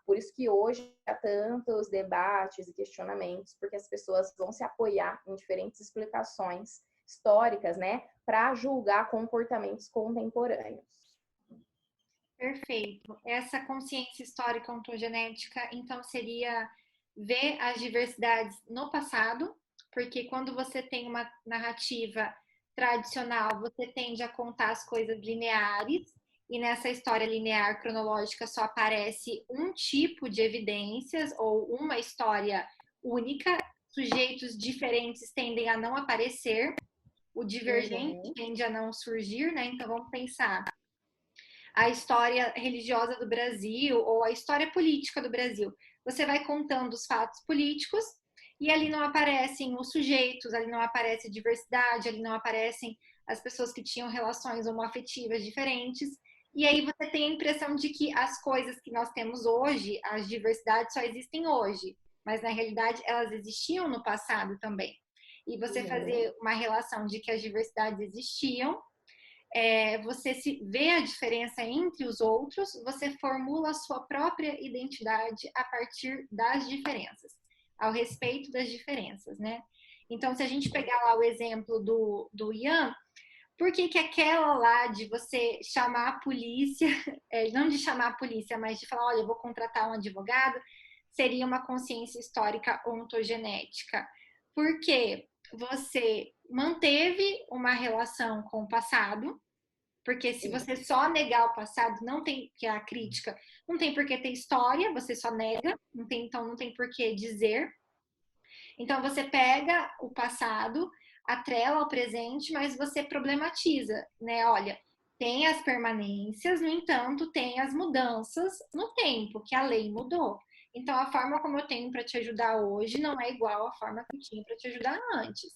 por isso que hoje há tantos debates e questionamentos, porque as pessoas vão se apoiar em diferentes explicações históricas, né, para julgar comportamentos contemporâneos. Perfeito. Essa consciência histórica ontogenética, então, seria ver as diversidades no passado, porque quando você tem uma narrativa tradicional, você tende a contar as coisas lineares, e nessa história linear cronológica só aparece um tipo de evidências ou uma história única, sujeitos diferentes tendem a não aparecer, o divergente tende a não surgir, né? Então vamos pensar a história religiosa do Brasil ou a história política do Brasil. Você vai contando os fatos políticos e ali não aparecem os sujeitos, ali não aparece a diversidade, ali não aparecem as pessoas que tinham relações homoafetivas diferentes. E aí você tem a impressão de que as coisas que nós temos hoje, as diversidades só existem hoje, mas na realidade elas existiam no passado também. E você fazer uma relação de que as diversidades existiam, você se vê a diferença entre os outros, você formula a sua própria identidade a partir das diferenças, ao respeito das diferenças, né? Então, se a gente pegar lá o exemplo do Ian, por que que aquela lá de você chamar a polícia, não de chamar a polícia, mas de falar, olha, eu vou contratar um advogado, seria uma consciência histórica ontogenética? Porque você manteve uma relação com o passado, porque se você só negar o passado, não tem, que é a crítica, não tem por que ter história, você só nega, então não tem por que dizer. Então você pega o passado, atrela ao presente, mas você problematiza, né? Olha, tem as permanências, no entanto, tem as mudanças no tempo, que a lei mudou. Então a forma como eu tenho para te ajudar hoje não é igual à forma que eu tinha para te ajudar antes.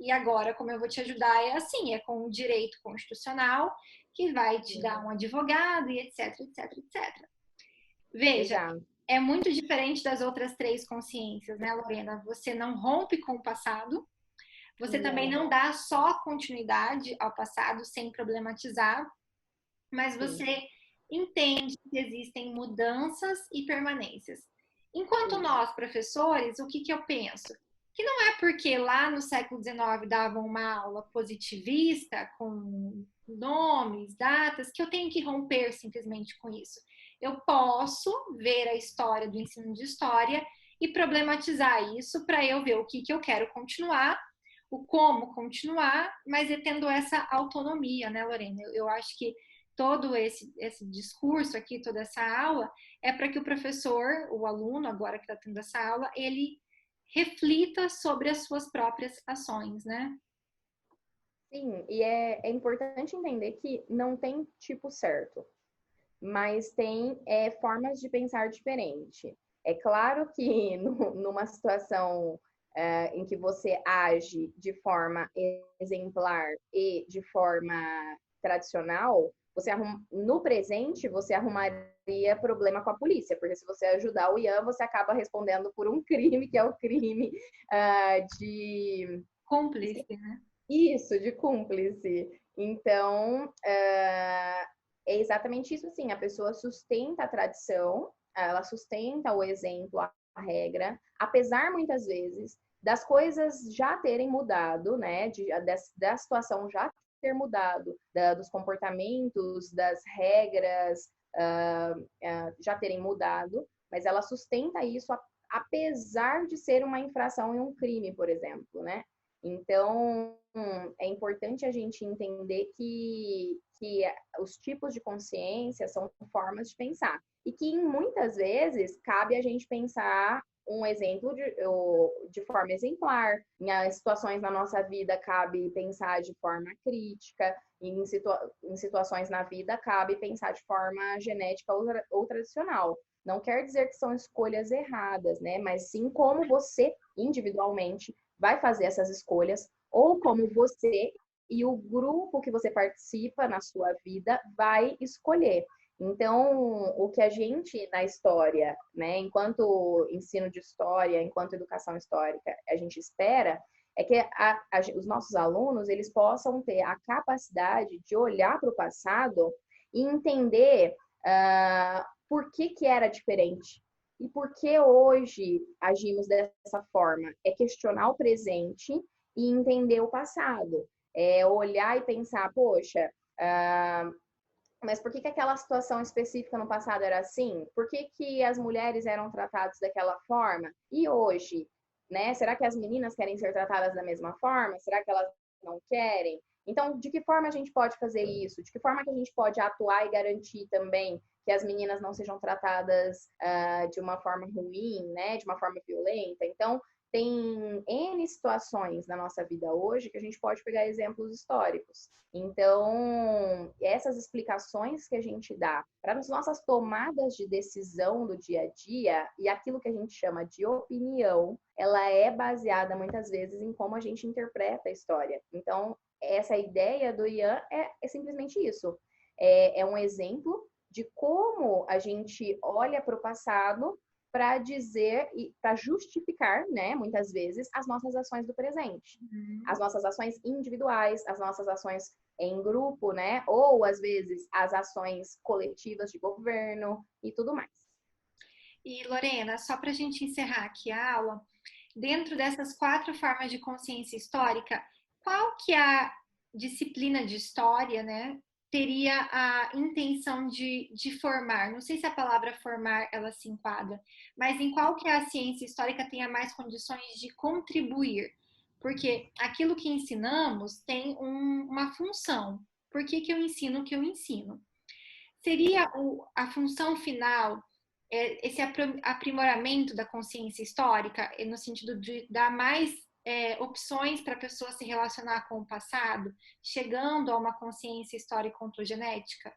E agora, como eu vou te ajudar, é assim, é com o direito constitucional, que vai te dar um advogado e etc, etc, etc. Veja, Exato. é muito diferente das outras três consciências, né, Lorena? Você não rompe com o passado, você também não dá só continuidade ao passado sem problematizar, mas você entende que existem mudanças e permanências. Enquanto nós, professores, o que eu penso? Que não é porque lá no século XIX davam uma aula positivista, com nomes, datas, que eu tenho que romper simplesmente com isso. Eu posso ver a história do ensino de história e problematizar isso para eu ver o que eu quero continuar, o como continuar, mas tendo essa autonomia, né, Lorena? Eu acho que todo esse discurso aqui, toda essa aula, é para que o professor, o aluno, agora que está tendo essa aula, ele reflita sobre as suas próprias ações, né? Sim, e é importante entender que não tem tipo certo, mas tem formas de pensar diferente. É claro que numa situação em que você age de forma exemplar e de forma tradicional, no presente você arrumaria problema com a polícia, porque se você ajudar o Ian, você acaba respondendo por um crime, que é o crime de... Cúmplice, né? Isso, de cúmplice. Então, é exatamente isso, sim. A pessoa sustenta a tradição, ela sustenta o exemplo, a regra, apesar, muitas vezes, das coisas já terem mudado, né? Da situação já ter mudado, dos comportamentos, das regras já terem mudado, mas ela sustenta isso apesar de ser uma infração e um crime, por exemplo, né? Então, é importante a gente entender que os tipos de consciência são formas de pensar. E que, muitas vezes, cabe a gente pensar um exemplo de forma exemplar. Em situações na nossa vida, cabe pensar de forma crítica. Em situações na vida, cabe pensar de forma genética ou tradicional. Não quer dizer que são escolhas erradas, né? Mas sim como você, individualmente, vai fazer essas escolhas, ou como você e o grupo que você participa na sua vida vai escolher. Então, o que a gente na história, né, enquanto ensino de história, enquanto educação histórica, a gente espera é que os nossos alunos eles possam ter a capacidade de olhar para o passado e entender por que era diferente e por que hoje agimos dessa forma. É questionar o presente e entender o passado. É olhar e pensar, poxa, mas por que aquela situação específica no passado era assim? Por que as mulheres eram tratadas daquela forma? E hoje, né? Será que as meninas querem ser tratadas da mesma forma? Será que elas não querem? Então, de que forma a gente pode fazer isso? De que forma que a gente pode atuar e garantir também que as meninas não sejam tratadas de uma forma ruim, né? De uma forma violenta? Então, tem N situações na nossa vida hoje que a gente pode pegar exemplos históricos. Então, essas explicações que a gente dá para as nossas tomadas de decisão do dia a dia e aquilo que a gente chama de opinião, ela é baseada muitas vezes em como a gente interpreta a história. Então, essa ideia do Ian é simplesmente isso. É um exemplo de como a gente olha para o passado para dizer e para justificar, né, muitas vezes, as nossas ações do presente. As nossas ações individuais, as nossas ações em grupo, né? Ou às vezes as ações coletivas de governo e tudo mais. E Lorena, só para a gente encerrar aqui a aula, dentro dessas 4 formas de consciência histórica, qual que é a disciplina de história, né, teria a intenção de formar? Não sei se a palavra formar ela se enquadra, mas em qual que a ciência histórica tenha mais condições de contribuir? Porque aquilo que ensinamos tem uma função. Por que eu ensino o que eu ensino? Seria a função final esse aprimoramento da consciência histórica, no sentido de dar mais opções para a pessoa se relacionar com o passado, chegando a uma consciência histórica ontogenética?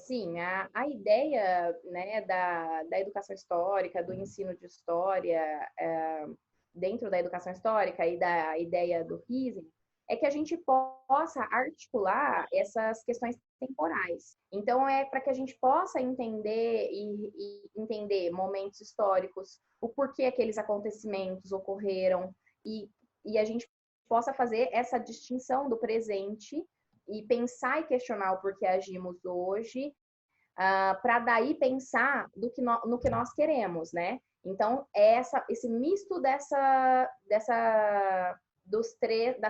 Sim, a ideia, né, da educação histórica, do ensino de história, dentro da educação histórica e da ideia do Rising, é que a gente possa articular essas questões temporais. Então, é para que a gente possa entender e entender momentos históricos, o porquê aqueles acontecimentos ocorreram, e a gente possa fazer essa distinção do presente e pensar e questionar o porquê agimos hoje, para daí pensar no que nós queremos, né? Então, esse misto das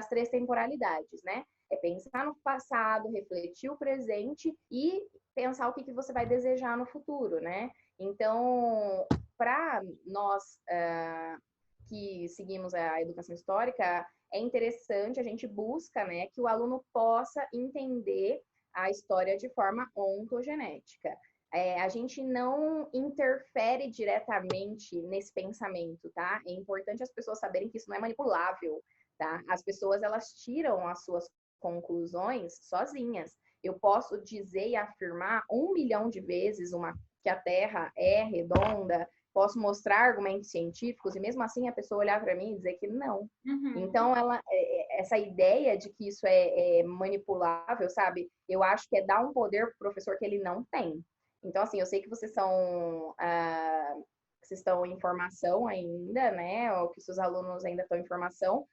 3 temporalidades, né? É pensar no passado, refletir o presente e pensar o que você vai desejar no futuro, né? Então, para nós que seguimos a educação histórica, é interessante, a gente busca, né, que o aluno possa entender a história de forma ontogenética. A gente não interfere diretamente nesse pensamento, tá? É importante as pessoas saberem que isso não é manipulável, tá? As pessoas, elas tiram as suas conclusões sozinhas. Eu posso dizer e afirmar 1 milhão de vezes que a Terra é redonda, posso mostrar argumentos científicos e mesmo assim a pessoa olhar para mim e dizer que não. Uhum. Então, essa ideia de que isso é manipulável, sabe? Eu acho que é dar um poder para o professor que ele não tem. Então, assim, eu sei que vocês estão em formação ainda, né? Ou que seus alunos ainda estão em formação,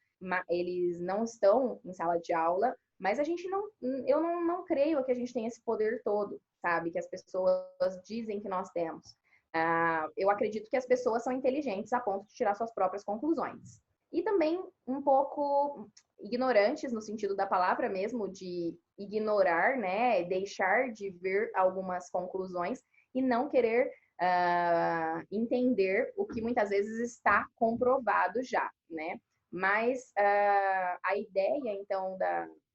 eles não estão em sala de aula, mas eu não creio que a gente tenha esse poder todo, sabe? Que as pessoas dizem que nós temos. Eu acredito que as pessoas são inteligentes a ponto de tirar suas próprias conclusões. E também um pouco ignorantes, no sentido da palavra mesmo, de ignorar, né? Deixar de ver algumas conclusões e não querer entender o que muitas vezes está comprovado já, né? Mas a ideia, então,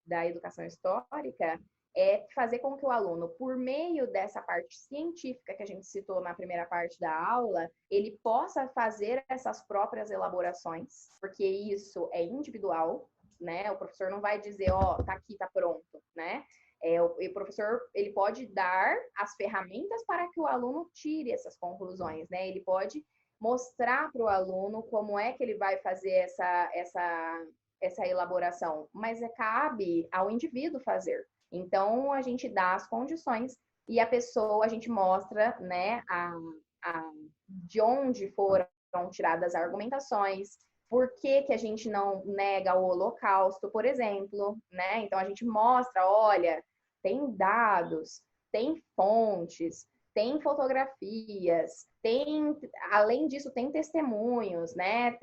da educação histórica é fazer com que o aluno, por meio dessa parte científica que a gente citou na primeira parte da aula, ele possa fazer essas próprias elaborações, porque isso é individual, né? O professor não vai dizer, ó, tá aqui, tá pronto, né? O professor, ele pode dar as ferramentas para que o aluno tire essas conclusões, né? Ele pode mostrar para o aluno como é que ele vai fazer essa elaboração, mas cabe ao indivíduo fazer. Então, a gente dá as condições e a gente mostra, né, de onde foram tiradas as argumentações, por que a gente não nega o Holocausto, por exemplo, né? Então, a gente mostra, olha, tem dados, tem fontes, tem fotografias, além disso, tem testemunhos, né?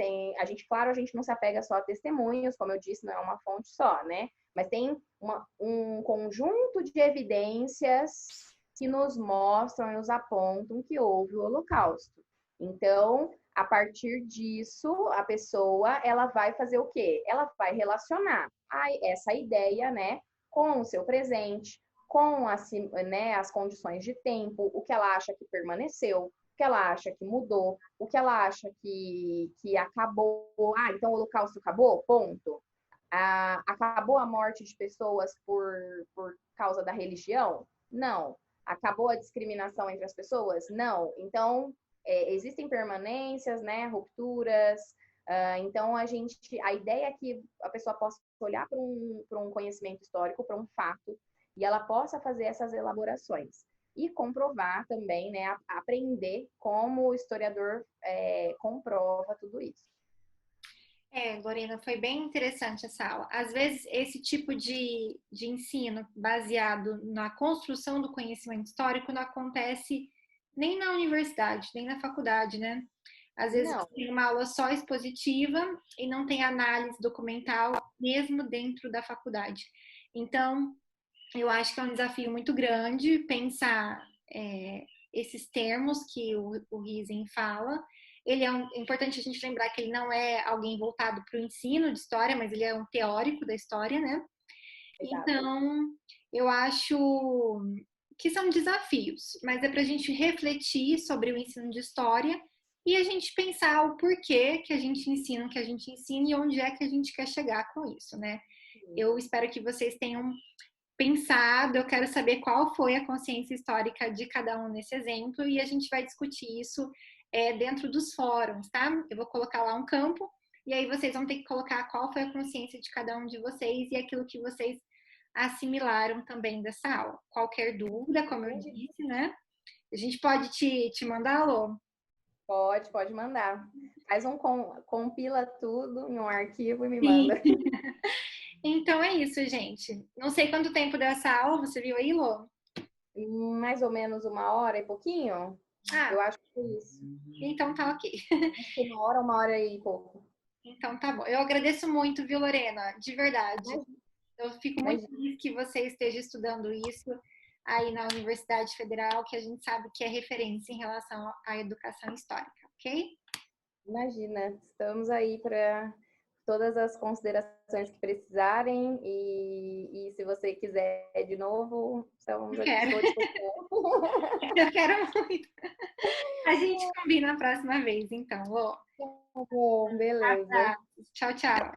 Claro, a gente não se apega só a testemunhos, como eu disse, não é uma fonte só, né? Mas tem um conjunto de evidências que nos mostram e nos apontam que houve o Holocausto. Então, a partir disso, a pessoa, ela vai fazer o quê? Ela vai relacionar essa ideia, né, com o seu presente, com as condições de tempo, o que ela acha que permaneceu, o que ela acha que mudou, o que ela acha que acabou. Então o Holocausto acabou? Ponto. Acabou a morte de pessoas por causa da religião? Não. Acabou a discriminação entre as pessoas? Não. Então, existem permanências, né, rupturas. Então, a ideia é que a pessoa possa olhar para um conhecimento histórico, para um fato, e ela possa fazer essas elaborações. E comprovar também, né, aprender como o historiador comprova tudo isso. Lorena, foi bem interessante essa aula. Às vezes, esse tipo de ensino baseado na construção do conhecimento histórico não acontece nem na universidade, nem na faculdade, né? Às vezes Não. tem uma aula só expositiva e não tem análise documental, mesmo dentro da faculdade. Então, eu acho que é um desafio muito grande pensar esses termos que o Riesen fala. Ele é importante a gente lembrar que ele não é alguém voltado para o ensino de história, mas ele é um teórico da história, né? Exato. Então, eu acho que são desafios, mas é para a gente refletir sobre o ensino de história e a gente pensar o porquê que a gente ensina o que a gente ensina e onde é que a gente quer chegar com isso, né? Eu espero que vocês tenham pensado, eu quero saber qual foi a consciência histórica de cada um nesse exemplo e a gente vai discutir isso dentro dos fóruns, tá? Eu vou colocar lá um campo e aí vocês vão ter que colocar qual foi a consciência de cada um de vocês e aquilo que vocês assimilaram também dessa aula. Qualquer dúvida, como eu disse, né? A gente pode te mandar, Alô? Pode mandar. Faz compila tudo em um arquivo e me Sim. manda. Então é isso, gente. Não sei quanto tempo deu essa aula, você viu aí, Lô? Mais ou menos 1 hora e pouquinho. Eu acho que é isso. Então tá ok. Acho que 1 hora e pouco. Então tá bom. Eu agradeço muito, viu, Lorena? De verdade. Eu fico muito feliz que você esteja estudando isso aí na Universidade Federal, que a gente sabe que é referência em relação à educação histórica, ok? Imagina, estamos aí para todas as considerações que precisarem e se você quiser de novo, estamos à disposição. Eu quero muito. A gente combina a próxima vez, então. Lô. Bom, beleza. Tchau, tchau.